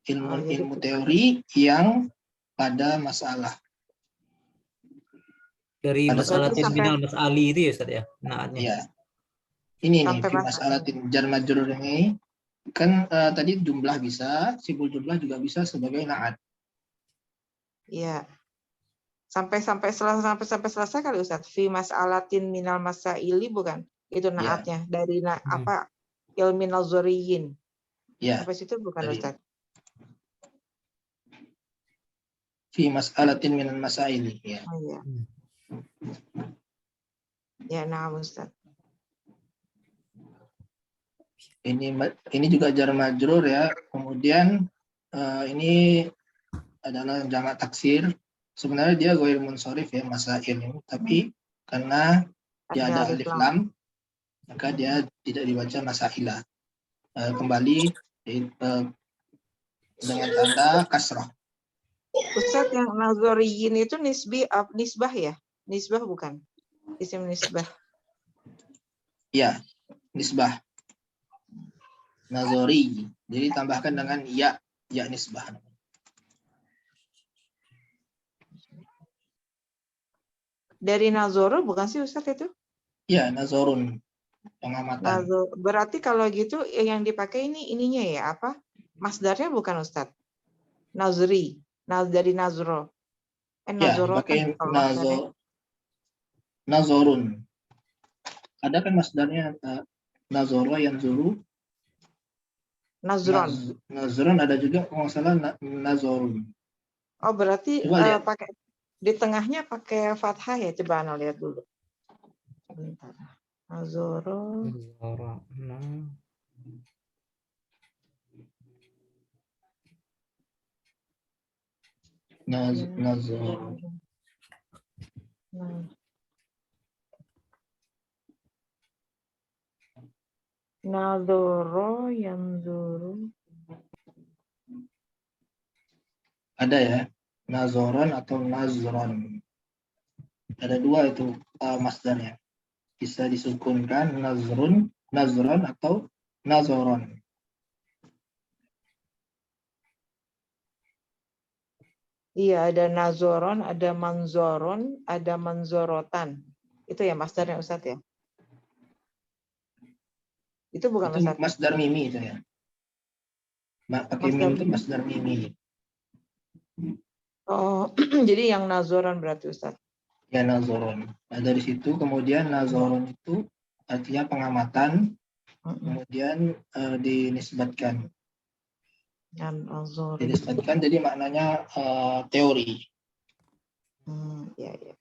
Ilmu teori yang pada masalah. Dari Pada masalah sampai- minal mas'ali itu ya Ustaz ya, naatnya. Ya. Ini nih Sampai fi mas'alatin jar majrur ini kan tadi jumlah bisa, sibul jumlah juga bisa sebagai naat. Iya. Sampai selesai kali Ustadz. Fi mas'alatin minal masaili bukan? Itu naatnya dari apa? Ilmin nazariyin. Ya. Sampai situ bukan Dari- Ustadz? Fi mas'alatin minal masaili ya. Oh iya. Ya, nah Ustadz. Ini juga jar majrur ya. Kemudian ini adalah jamak taksir. Sebenarnya dia ghair munsharif ya masail ini, tapi karena dia ada alif lam maka dia tidak dibaca masailah. Kembali dengan tanda kasrah. Ustadz yang nazariyin itu nisbah ya? Nisbah bukan? Isim nisbah. Ya, nisbah. Nazari. Jadi tambahkan dengan ya nisbah. Dari nazoro bukan sih Ustadz itu? Ya, nazorun. Pengamatan. Berarti kalau gitu yang dipakai ini ininya ya apa? Masdarnya bukan Ustadz? Nazri. Dari nazro. Ya, pakai nazorun. Ada kan masdarnya nazoro yang zuru. Nazron. Nazron ada juga kalau nggak salah nazorun. Oh berarti pakai di tengahnya pakai fathah ya? Coba Ana lihat dulu. Bentar. Nazoro. Nazoro. Nazoro yang zuru. Ada ya, nazoron atau nazron. Ada dua itu masdarnya. Bisa disukunkan nazron atau nazoron. Iya, ada nazoron, ada manzoron, ada manzorotan. Itu ya masdarnya Ustadz ya? Itu bukan itu Ustadz? Masdar mimi itu ya. Pakai mim itu masdar mimi. Oh, jadi yang nazoron berarti Ustadz? Ya, nazoron. Nah, dari situ kemudian nazoron itu artinya pengamatan, kemudian dinisbatkan. Dinisbatkan jadi maknanya teori. Ya, ya.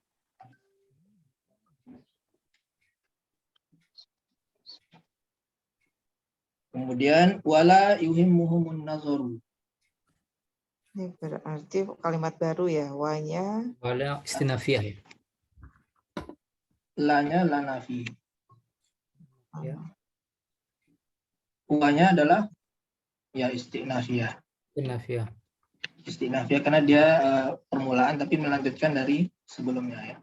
Kemudian wala yuhimmuhumun nazaru. Ini berarti kalimat baru ya, wanya. Wala istinafiyah ya. Lanya la nafi. Ya. Wanya adalah ya istinafiyah. Istinafiyah. Istinafiyah karena dia permulaan tapi melanjutkan dari sebelumnya ya.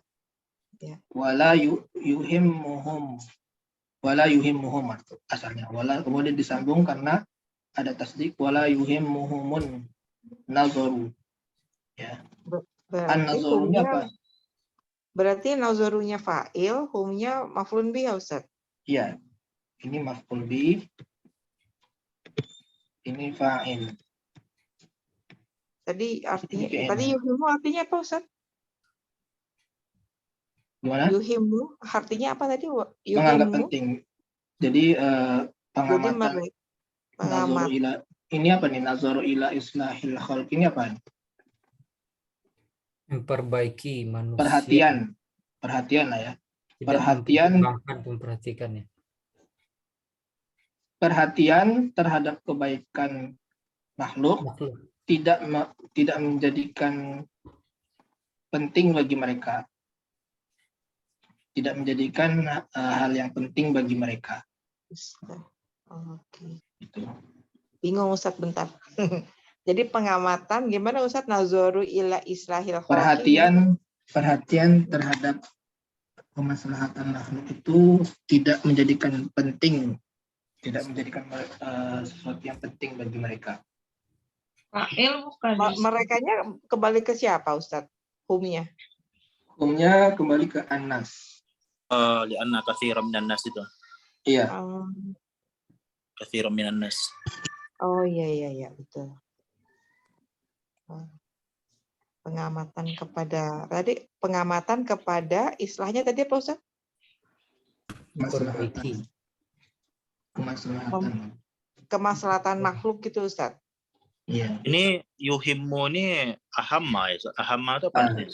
Ya. Wala yuhimmuhum. Wala yuhimmuhum asalnya. Wala kemudian disambung karena ada tasdik wala yuhimmuhumun nazaru. Ya. An-nazarunya apa? Berarti nazarunya fa'il, humnya maf'ulun bih ya Ustaz? Iya. Ini maf'ul bih. Ini fa'il. Tadi artinya yuhimu artinya apa Ustaz? Gimana? Yuhimu artinya apa tadi? Menganggap penting. Jadi pengamatan pengamat ini apa nih? Nazaru ila islahil khalq ini apa? Memperbaiki manusia, Perhatian lah ya. tidak Perhatian memperhatikannya. Perhatian terhadap kebaikan makhluk tidak menjadikan penting bagi mereka. Tidak menjadikan hal yang penting bagi mereka. Oke. Itu. Bingung Ustadz bentar. Jadi pengamatan gimana Ustadz? Nazoru ila islahil khalqi. Perhatian terhadap kemaslahatan makhluk itu tidak menjadikan penting, tidak menjadikan sesuatu yang penting bagi mereka. Fa'il bukan. Merekanya kembali ke siapa Ustadz? Humnya. Humnya kembali ke Anas. Lianna katsiran minan nas itu. Iya. Katsiran minan nas. Oh iya betul. Pengamatan kepada istilahnya tadi apa Ustaz? Memperbaiki. Kemaslahatan makhluk gitu Ustaz. Iya. Ini yuhimmu ini ahamma ya. Ahamma itu apa sih?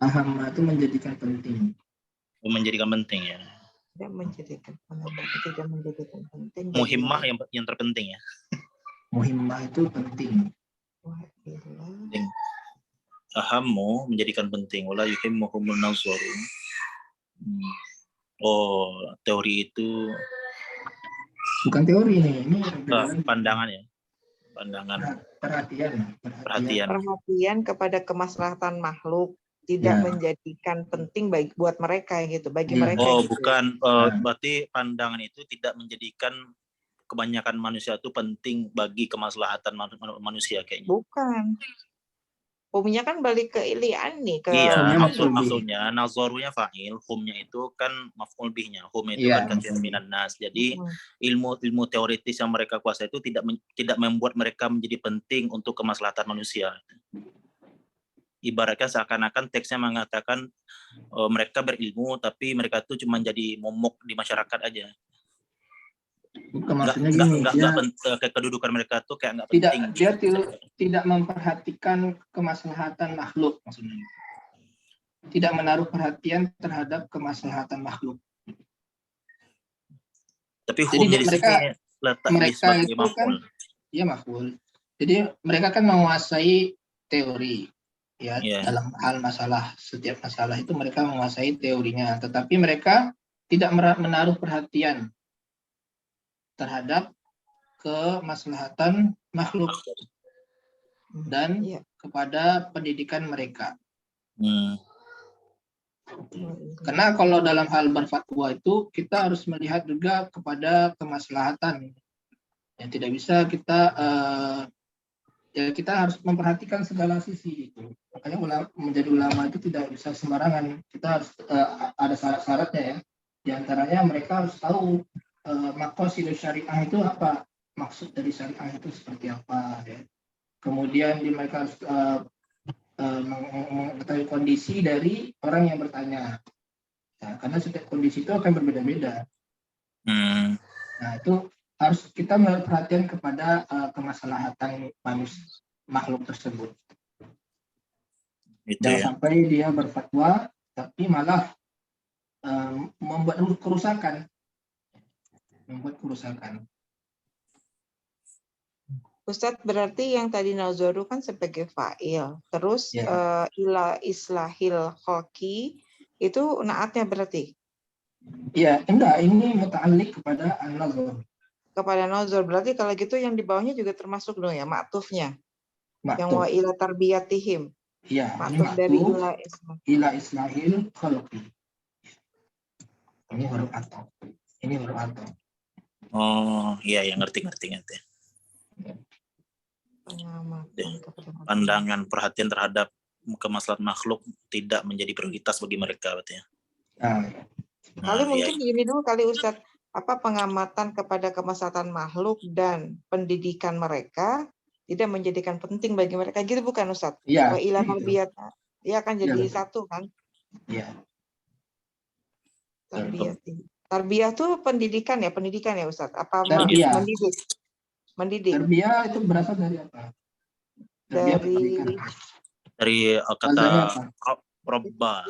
Ahamma itu menjadikan penting. Menjadikan penting ya. Tidak menjadikan penting. Muhimmah yang terpenting ya. Muhimmah itu penting. Penting. Ahammu menjadikan penting. Wala yuhimmuhumun nazaru. Oh, teori itu Bukan teori nih, ini pandangan ya. Pandangan. Perhatian kepada kemaslahatan makhluk tidak menjadikan penting buat mereka gitu, bagi mereka. Oh, gitu. bukan. Berarti pandangan itu tidak menjadikan kebanyakan manusia itu penting bagi kemaslahatan manusia kayaknya. Bukan. Humnya kan balik ke ilian nih. Iya, maksudnya nazarunya fa'il, humnya itu kan maf'ul bihnya. Hum itu kan katsiran minan nas. Jadi ilmu teoritis yang mereka kuasai itu tidak membuat mereka menjadi penting untuk kemaslahatan manusia. Ibaratnya seakan-akan teksnya mengatakan mereka berilmu tapi mereka itu cuma jadi momok di masyarakat aja. Bukan, maksudnya gini, kedudukan mereka tuh kayak nggak penting. Dia tidak memperhatikan kemaslahatan makhluk, maksudnya. Tidak menaruh perhatian terhadap kemaslahatan makhluk. Tapi hukumnya di sini letak sebagai maf'ul. Iya, maf'ul. Jadi mereka kan menguasai teori, ya, dalam hal setiap masalah itu mereka menguasai teorinya, tetapi mereka tidak menaruh perhatian terhadap kemaslahatan makhluk dan kepada pendidikan mereka. Karena kalau dalam hal berfatwa itu kita harus melihat juga kepada kemaslahatan. Yang tidak bisa kita harus memperhatikan segala sisi itu. Makanya menjadi ulama itu tidak bisa sembarangan. Kita harus ada syarat-syaratnya ya. Di antaranya mereka harus tahu maqasid syariah itu apa, maksud dari syariah itu seperti apa ya. Kemudian mereka harus mengetahui kondisi dari orang yang bertanya ya, karena setiap kondisi itu akan berbeda-beda. Nah itu harus kita menaruh perhatian kepada kemaslahatan makhluk tersebut. Jangan sampai dia berfatwa tapi malah membuat kerusakan. Ustadz, berarti yang tadi nazaru kan sebagai fa'il. Terus ila islahil khalqi itu naatnya berarti? Iya, enggak, ini muta'alliq kepada an-nazar. Kepada nazar, berarti kalau gitu yang di bawahnya juga termasuk dong ya, maktufnya. Yang wa ila tarbiyatihim. Iya, maktuf dari ila islahil khalqi. Ini huruf atau. Oh, iya, ngerti. Pandangan perhatian terhadap kemaslahatan makhluk tidak menjadi prioritas bagi mereka berarti ya. Kali mungkin gini dulu kali Ustadz, apa pengamatan kepada kemaslahatan makhluk dan pendidikan mereka tidak menjadikan penting bagi mereka gitu bukan Ustadz? Iya. Wa ila tarbiyat. Ya kan jadi satu kan? Iya. Tarbiyah tuh pendidikan ya Ustadz? Apa mendidik? mendidik. Tarbiyah itu berasal dari apa? Tarbiyah Dari pendidikan. Dari Wazannya kata apa? robba.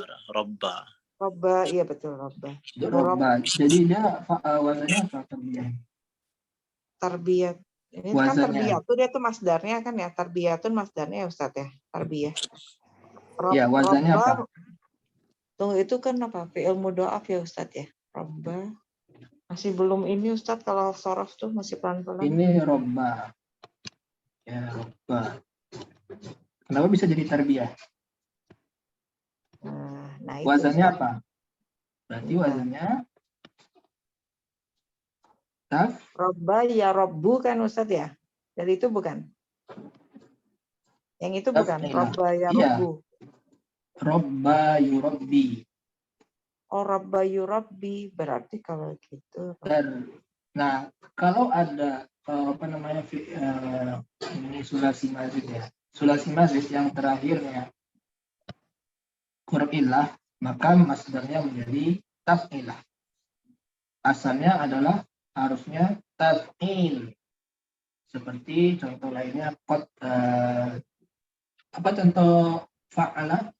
robba, iya betul robba. Itu Rob, robba. Jadi dia wazannya apa tarbiyah? tarbiyat. Ini kan Wazannya. tarbiyat tuh dia tuh masdarnya kan ya, tarbiyatun masdarnya ya Ustadz ya, tarbiyah. Ya, wazannya Robba, apa? tunggu itu kan apa? Fi'il mudha'af ya Ustadz ya. Robba. Masih belum ini Ustadz kalau sorof tuh masih pelan-pelan. Ini robba. Ya, robba. Kenapa bisa jadi tarbiyah? Nah itu Wazannya Ustadz. apa? Berarti Nah. wazannya taf. Robba ya robbu kan Ustadz ya? Dari itu bukan? Yang itu bukan? Taf'ilah. Robba ya Iya. robbu. Robba yurabbi. Oh robba yurabbi. Berarti kalau gitu. Nah, kalau ada apa namanya ini sulasi mazid ya. Sulasi mazid yang terakhirnya huruf illah, maka masdarnya menjadi taf'ilah. Asalnya adalah harusnya taf'il. Seperti contoh lainnya apa contoh fa'ala?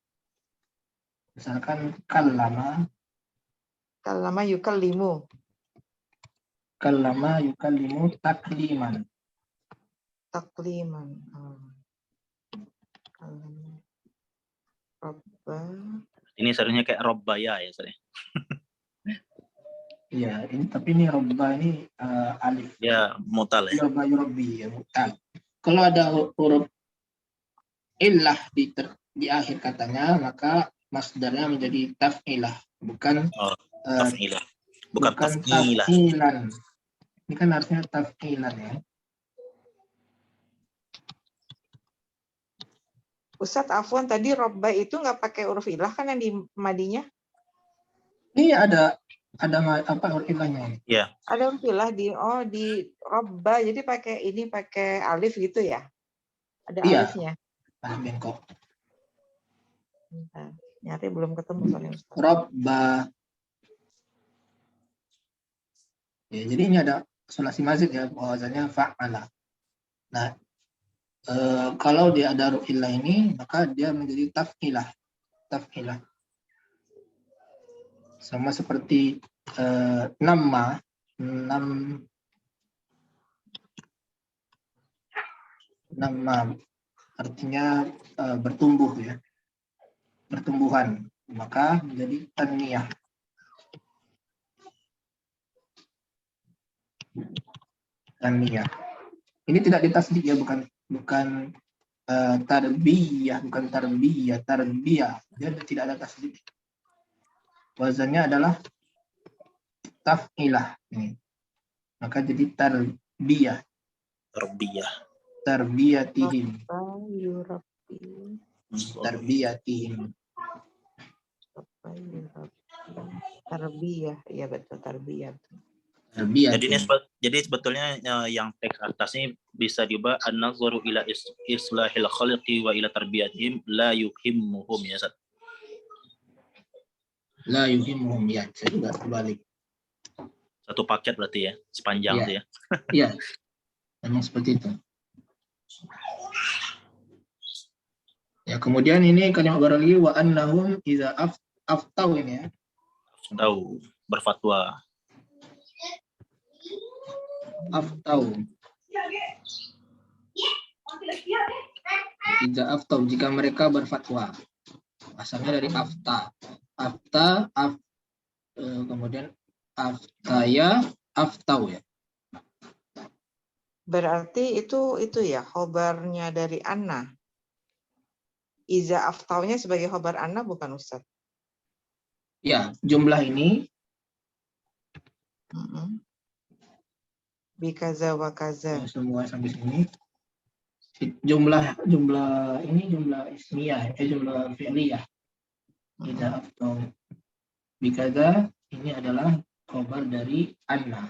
Misalkan kallama yukallimu. Kallama yukallimu takliman. Takliman. Robba. Ini seharusnya kayak robbaya ya, Ustaz. Iya, ini tapi ini robba ini alif. Ya, mutal ya. Robba yurabbi ya, mutal. Kalau ada huruf illah di akhir katanya, maka masdarnya menjadi taf'ilah, bukan Taf'ilah. Bukan taf'ilah. taf'ilan. Ini kan harusnya taf'ilan ya. Ustadz Afwan tadi robba itu nggak pakai huruf ilah kan yang di madinya? Ini ada apa huruf ilahnya? Iya. Ada huruf ilah di robba, jadi pakai alif gitu ya? Ada alifnya. Ah, bengkok. Bentar. Nyari belum ketemu soalnya Ustadz. Robba. Ya, jadi ini ada sulasi mazid ya, bahwasanya fa'ala. Nah, kalau dia ada huruf illah ini, maka dia menjadi taf'ilah. Taf'ilah. Sama seperti nama artinya bertumbuh ya. Pertumbuhan, maka menjadi taniyah. Taniyah. Ini tidak ditasdid ya, bukan tarbiyah, bukan tarbiyah. Dia tidak ada tasdid. Wazannya adalah taf'ilah ini. Maka jadi tarbiyah. Tarbiyatihim. Tarbiyatihim. Tarbiyah, iya betul tarbiyah. Jadi sebetulnya yang teks atas ini bisa diubah an-nazaru ila islahil khalqi wa ila tarbiyatihim la yuhimmuhum ya Ustaz. La yuhimmuhum ya, saya juga terbalik. Satu paket berarti ya, sepanjang itu ya. Iya. Memang seperti itu. Ya, kemudian ini kalimat baru lagi wa annahum idza aftau ini ya. Tahu, berfatwa. Aftau. Idza aftau, jika mereka berfatwa. Asalnya dari afta. Kemudian aftaya, aftau ya. Berarti itu ya khobarnya dari Anna. Iza aftaunya sebagai khobar Anna bukan Ustaz? Ya, jumlah ini Bikaza wa kaza. semua sampai sini. Jumlah ini jumlah ismiyah, jumlah fi'liyah. Iza aftau. Bikaza ini adalah khobar dari Anna.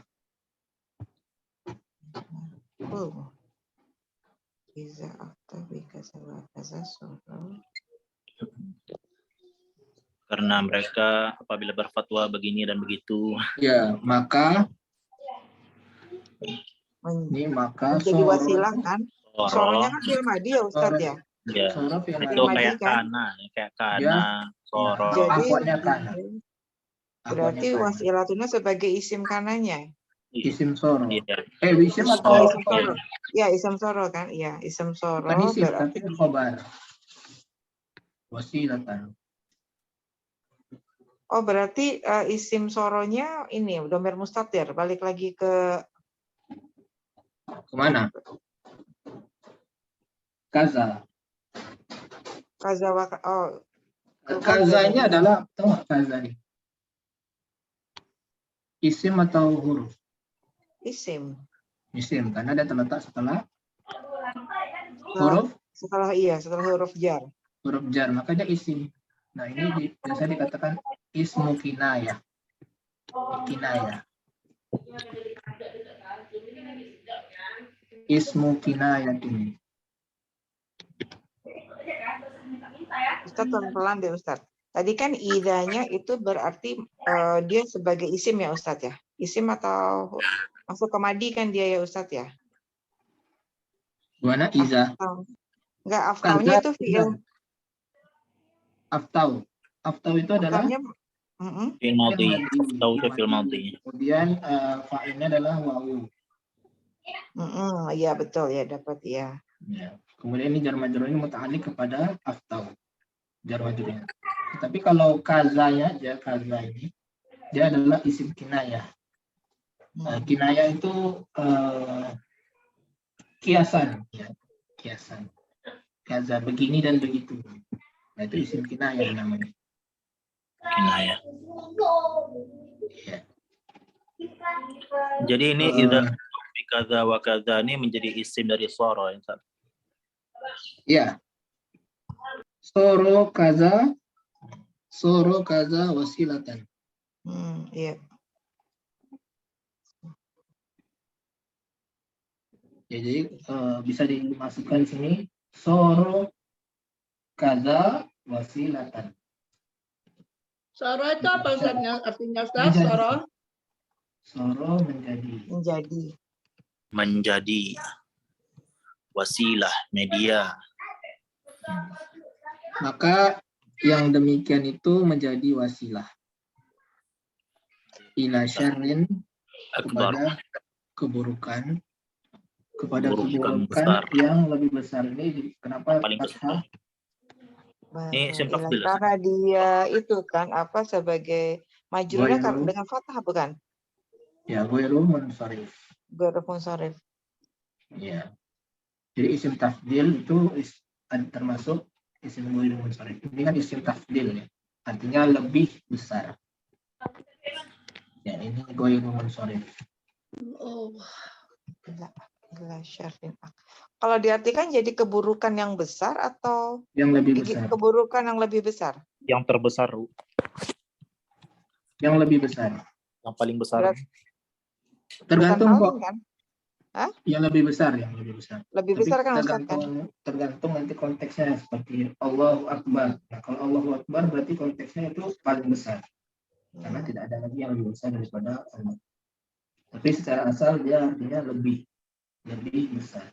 Iza aftau bikaza wa kaza surah. Karena mereka apabila berfatwa begini dan begitu. Ya, maka Ini maka menjadi wasilah kan. Soro. Soronya kan fi'il madhi ya Ustadz ya. Ya. Soro fi'il Itu madhi kayak kan? kana, soro. Jadi akhwatnya kana. berarti wasilatuna sebagai isim kananya. Isim soro. Iya. Isim atau Oh, isim soro. Ya, isim soro kan? Iya, isim soro bukan isim berarti tapi khobar. Wasilatan. oh berarti isim soronya ini domir mustatir. Balik lagi ke Kemana? Kaza. kazawa. Oh, Kaza ini adalah tahu nggak kaza ini? Isim atau huruf? isim. Isim karena dia terletak setelah huruf Setelah huruf jar. huruf jar, maka dia isim. Nah, ini biasa dikatakan ismu kinayah. Kinayah. Ismu kinayah ini. Ustadz pelan-pelan deh Ustadz. Tadi kan idanya itu berarti dia sebagai isim ya Ustadz ya. Isim atau masuk ke madi kan dia ya Ustadz ya. Gimana iza? Enggak, aftaunya itu fi'il. Aftau. Aftau itu adalah Fi'il madhi. Tahu itu fi'il madhi. Kemudian fa'ilnya adalah wawu. Iya betul ya, dapat ya. Ya. Kemudian ini jar majrur ini muta'alliq kepada aftau. Jar majrurnya. Tapi kalau kazanya aja, kaza ini dia adalah isim kinayah. Kinayah itu kiasan, ya. Kiasan. Kaza begini dan begitu. Nah, itu isim kinayah namanya. Kinayah. Ya. Jadi ini idza kaza wa kaza ini menjadi isim dari soro ya. Ya. Soro kaza wasilatan. Iya. Ya, jadi bisa dimasukkan sini soro kaza wasilatan. Soro itu apa Ustaznya? Artinya Ustaz, Menjadi. soro? Soro menjadi. Menjadi wasilah, media. Maka yang demikian itu menjadi wasilah. Ila syarrin kepada keburukan. Kepada keburukan besar. yang lebih besar. Ini kenapa Paling fathah? Ini isim tafdil. Karena dia itu kan apa sebagai majrurnya dengan fathah bukan? Ya, ghairu munsharif. Ghairu munsharif. Ya. Jadi isim tafdil itu termasuk isim ghairu munsharif. Ini kan isim tafdil ya. Artinya lebih besar. Ya, ini ghairu munsharif. Oh. Kalau diartikan jadi keburukan yang besar atau yang lebih besar? Keburukan yang lebih besar. Yang terbesar. Yang lebih besar. Yang paling besar. Tergantung kok. Kan? Yang lebih besar, Lebih besar kan Ustaz kan? Tergantung nanti konteksnya seperti Allahu Akbar. Nah, kalau Allahu Akbar berarti konteksnya itu paling besar. Karena tidak ada lagi yang lebih besar daripada Allah. Tapi secara asal dia artinya lebih besar.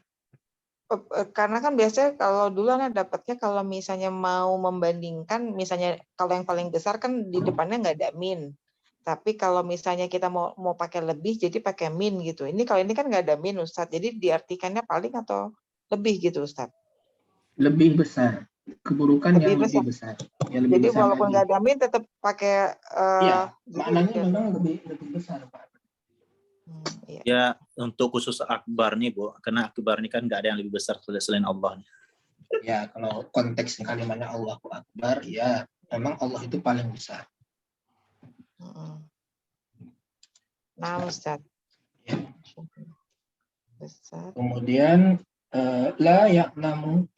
Karena kan biasanya kalau dulu anak dapatnya kalau misalnya mau membandingkan, misalnya kalau yang paling besar kan di depannya nggak ada min. Tapi kalau misalnya kita mau pakai lebih, jadi pakai min gitu. Ini kalau ini kan nggak ada min Ustadz, jadi diartikannya paling atau lebih gitu Ustadz? Lebih besar. Keburukan yang lebih besar. Yang lebih jadi besar walaupun nggak ada min tetap pakai. Iya, maknanya memang lebih besar Pak. Ya, untuk khusus akbar nih Bu, karena akbar ini kan nggak ada yang lebih besar selain Allah. Ya, kalau konteks kalimatnya Allahu Akbar, ya memang Allah itu paling besar. Nah, Ustaz. Ya. Besar. Kemudian la ya'lamu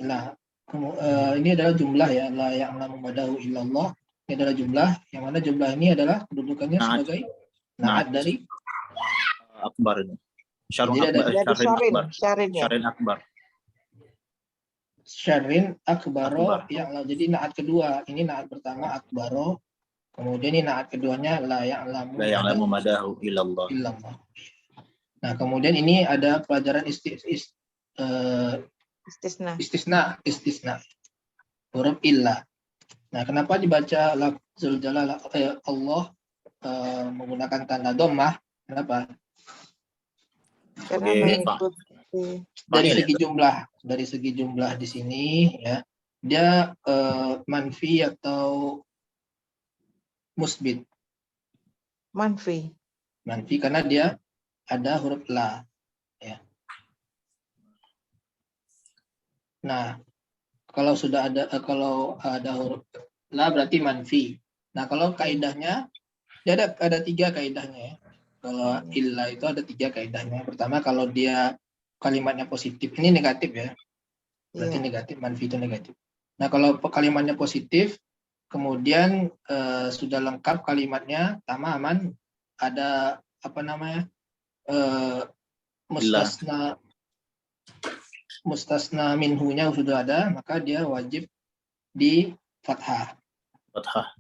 ini adalah jumlah ya, la ya'lamu madahu illallah. Ini adalah jumlah, yang mana jumlah ini adalah kedudukannya sebagai na'at dari akbar ini. Syarin akbar. Syarin akbaro ya'lam. Jadi na'at kedua, ini na'at pertama akbaro. Kemudian ini na'at keduanya la ya'lamu madahu illallah. Nah, kemudian ini ada pelajaran Istisna. istisna, huruf illa. Nah, kenapa dibaca lafzul jalalah Allah menggunakan tanda dhammah? Kenapa? Karena Oke, mengikuti. Dari segi jumlah di sini ya, dia manfi atau musbit. Manfi. Manfi karena dia ada huruf la ya. Nah, kalau ada huruf la berarti manfi. Nah, kalau kaidahnya dia ada 3 kaidahnya ya. Kalau illa itu ada 3 kaidahnya. Pertama, kalau dia kalimatnya positif, ini negatif ya. Berarti negatif, manfi itu negatif. Nah, kalau kalimatnya positif, kemudian sudah lengkap kalimatnya, tamaman, ada mustasna minhunya sudah ada, maka dia wajib di fathah. Fathah.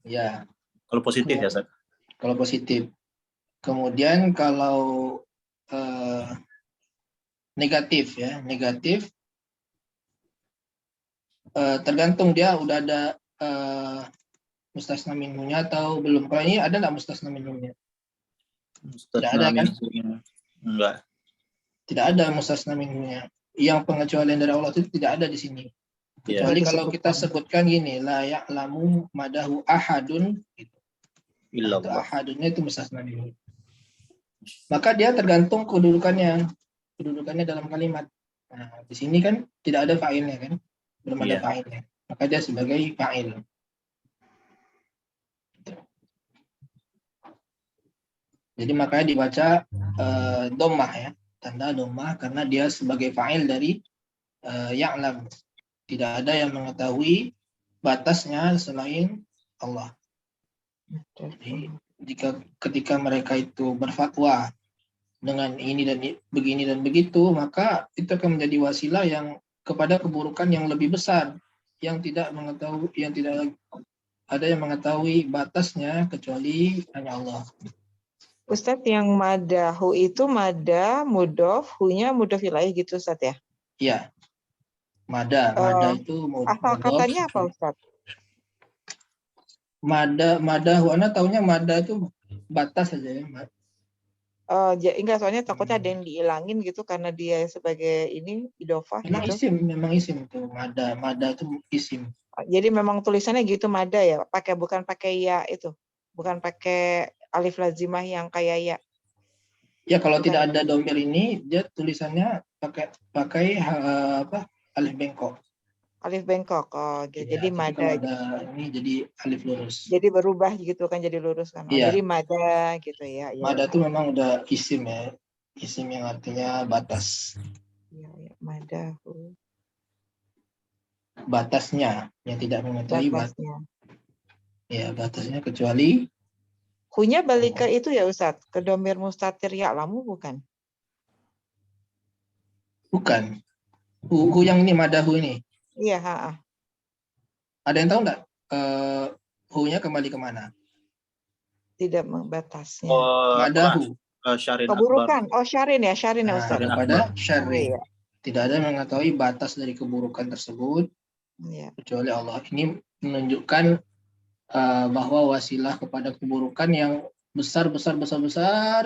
Ya. Kalau positif ya, Ustaz? Kalau positif. Kemudian kalau negatif ya, negatif tergantung dia udah ada mustasna minhunya atau belum. Kalau ini ada nggak mustasna minhunya? Tidak ada kan? Enggak. Tidak ada mustasna minhunya. Yang pengecualian dari Allah itu tidak ada di sini. Kecuali kalau kita sebutkan gini, la ya'lamu madahu ahadun gitu. Nah, itu ahadunnya itu mustasna minhu. Maka dia tergantung kedudukannya dalam kalimat. Nah, di sini kan tidak ada fa'ilnya kan? Belum ada fa'ilnya. Maka dia sebagai fa'il. Jadi makanya dibaca dhammah ya, tanda dhammah karena dia sebagai fa'il dari ya'lam. Tidak ada yang mengetahui batasnya selain Allah. Jadi ketika mereka itu berfatwa dengan ini dan begini dan begitu, maka itu akan menjadi wasilah yang kepada keburukan yang lebih besar, yang tidak ada yang mengetahui batasnya kecuali hanya Allah. Ustadz, yang madahu itu mada mudhof, hunya mudhof ilaih gitu Ustadz ya? Iya. Mada itu asal katanya apa Ustadz? Mada Wana taunya mada itu batas saja ya. Enggak, soalnya takutnya ada yang dihilangin gitu karena dia sebagai ini idofah gitu. Memang isim itu mada itu isim. Jadi memang tulisannya gitu mada ya, bukan pakai ya itu, bukan pakai alif lazimah yang kayak ya. Ya kalau tidak ada domir ini dia tulisannya pakai alif bengkok. Alif bengkok, gitu. Ya, jadi mada. Kalau ada ini jadi alif lurus. Jadi berubah gitu kan, jadi lurus kan. Iya. Jadi mada gitu ya. Mada itu memang udah isim ya, isim yang artinya batas. Iya, mada. Batasnya yang tidak mengetahui batasnya. Ya, batasnya kecuali. Hunya balik ke itu ya Ustadz, ke domir mustatir ya'lamu bukan? Bukan. Hu yang ini madahu ini. Iya, Ada yang tahu nggak? Hu-nya kembali kemana? Tidak membatasnya. Madahu. Keburukan. Oh, syarin ya Ustaz. Kepada syarri. Tidak ada yang mengetahui batas dari keburukan tersebut kecuali Allah. Ini menunjukkan bahwa wasilah kepada keburukan yang besar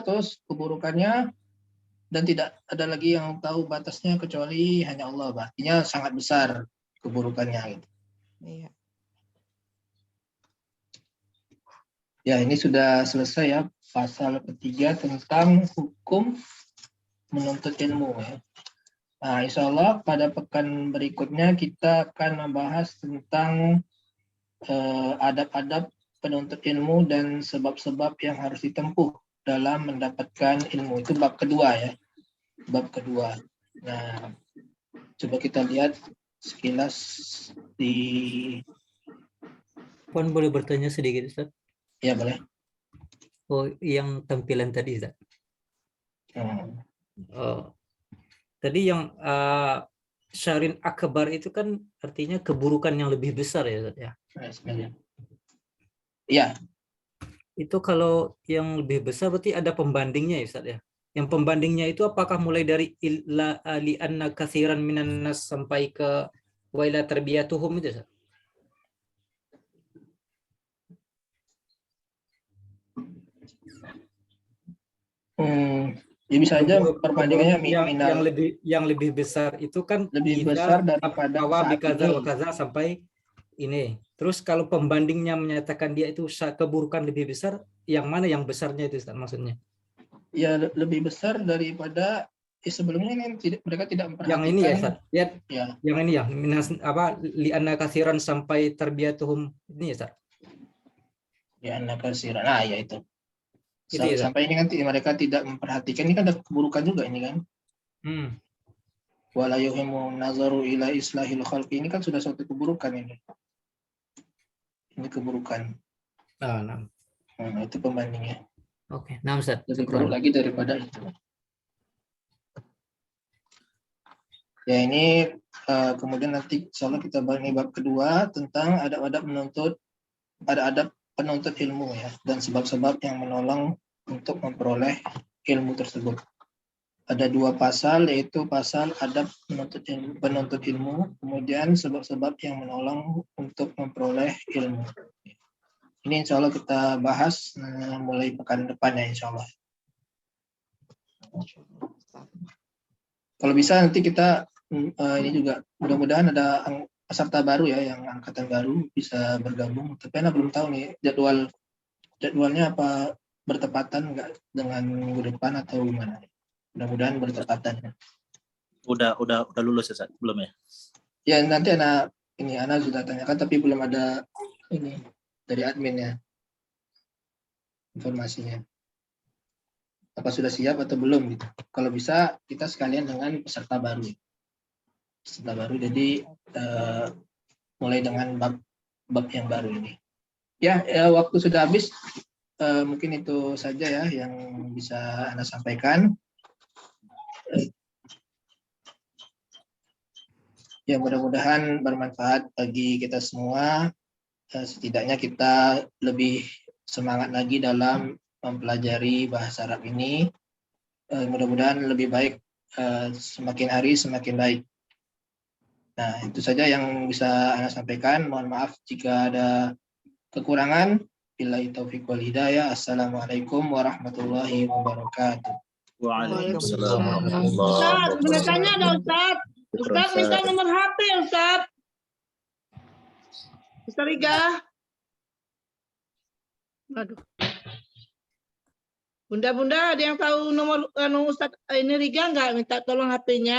terus keburukannya dan tidak ada lagi yang tahu batasnya kecuali hanya Allah. Artinya sangat besar keburukannya gitu. Iya. Ya, ini sudah selesai ya pasal ketiga tentang hukum menuntut ilmu ya. Nah, insya Allah pada pekan berikutnya kita akan membahas tentang adab-adab penuntut ilmu dan sebab-sebab yang harus ditempuh dalam mendapatkan ilmu. Itu bab kedua ya. Bab kedua. Nah, coba kita lihat sekilas di. Puan boleh bertanya sedikit Ustaz? Ya boleh. Oh, yang tampilan tadi Ustaz. Tadi yang syarin akbar itu kan artinya keburukan yang lebih besar ya Ustaz ya? Iya. Itu kalau yang lebih besar berarti ada pembandingnya ya Ustaz ya? Yang pembandingnya itu apakah mulai dari li'anna katsiran minan nas sampai ke wa ila tarbiyatuhum itu, Ustaz? Ya bisa aja perbandingannya yang lebih besar itu kan lebih besar daripada bahwa saat bikaza ini. wa kaza sampai ini. Terus kalau pembandingnya menyatakan dia itu keburukan lebih besar, yang mana yang besarnya itu, Ustaz, maksudnya? Ya lebih besar daripada sebelumnya ini mereka tidak memperhatikan. Yang ini ya, Ustaz. Lihat. Ya. Yang ini ya, minas apa li'anna katsiran sampai tarbiyatuhum ini ya, Ustaz. Li'anna katsiran. Nah, ya itu. Itu ya, Ustaz. Sampai ini kan mereka tidak memperhatikan, ini kan ada keburukan juga ini kan. Wala yuhimu nazaru ila islahil khalqi, ini kan sudah suatu keburukan ini. Ini keburukan. Nah, itu pembandingnya. Oke, nah Ustaz. Lebih buruk lagi daripada itu. Ya ini kemudian nanti insyaallah kita bahas bab kedua tentang adab-adab penuntut ilmu ya, dan sebab-sebab yang menolong untuk memperoleh ilmu tersebut. Ada 2 pasal, yaitu pasal adab penuntut ilmu, kemudian sebab-sebab yang menolong untuk memperoleh ilmu. Ini insya Allah kita bahas mulai pekan depan ya insya Allah. Kalau bisa nanti kita ini juga mudah-mudahan ada peserta baru ya, yang angkatan baru bisa bergabung. Tapi Ana belum tahu nih jadwalnya apa bertepatan nggak dengan minggu depan atau gimana. Mudah-mudahan bertepatan. Udah lulus ya, belum ya? Ya nanti Ana sudah tanyakan tapi belum ada ini dari adminnya informasinya. Apa sudah siap atau belum gitu. Kalau bisa kita sekalian dengan peserta baru. Peserta baru jadi mulai dengan bab yang baru ini. Ya, waktu sudah habis. Mungkin itu saja ya yang bisa Anda sampaikan. Ya mudah-mudahan bermanfaat bagi kita semua. Setidaknya kita lebih semangat lagi dalam mempelajari bahasa Arab ini. Mudah-mudahan lebih baik, semakin hari semakin baik. Nah, itu saja yang bisa Anda sampaikan. Mohon maaf jika ada kekurangan. Billahi taufiq wal hidayah. Assalamualaikum warahmatullahi wabarakatuh. Waalaikumsalam warahmatullahi wabarakatuh. Ustaz, boleh tanya ada Ustaz? Ustaz minta nomor HP Ustaz. Ustaz Riga. Aduh. Bunda-bunda ada yang tahu nomor Ustaz ini Riga nggak, minta tolong HP-nya?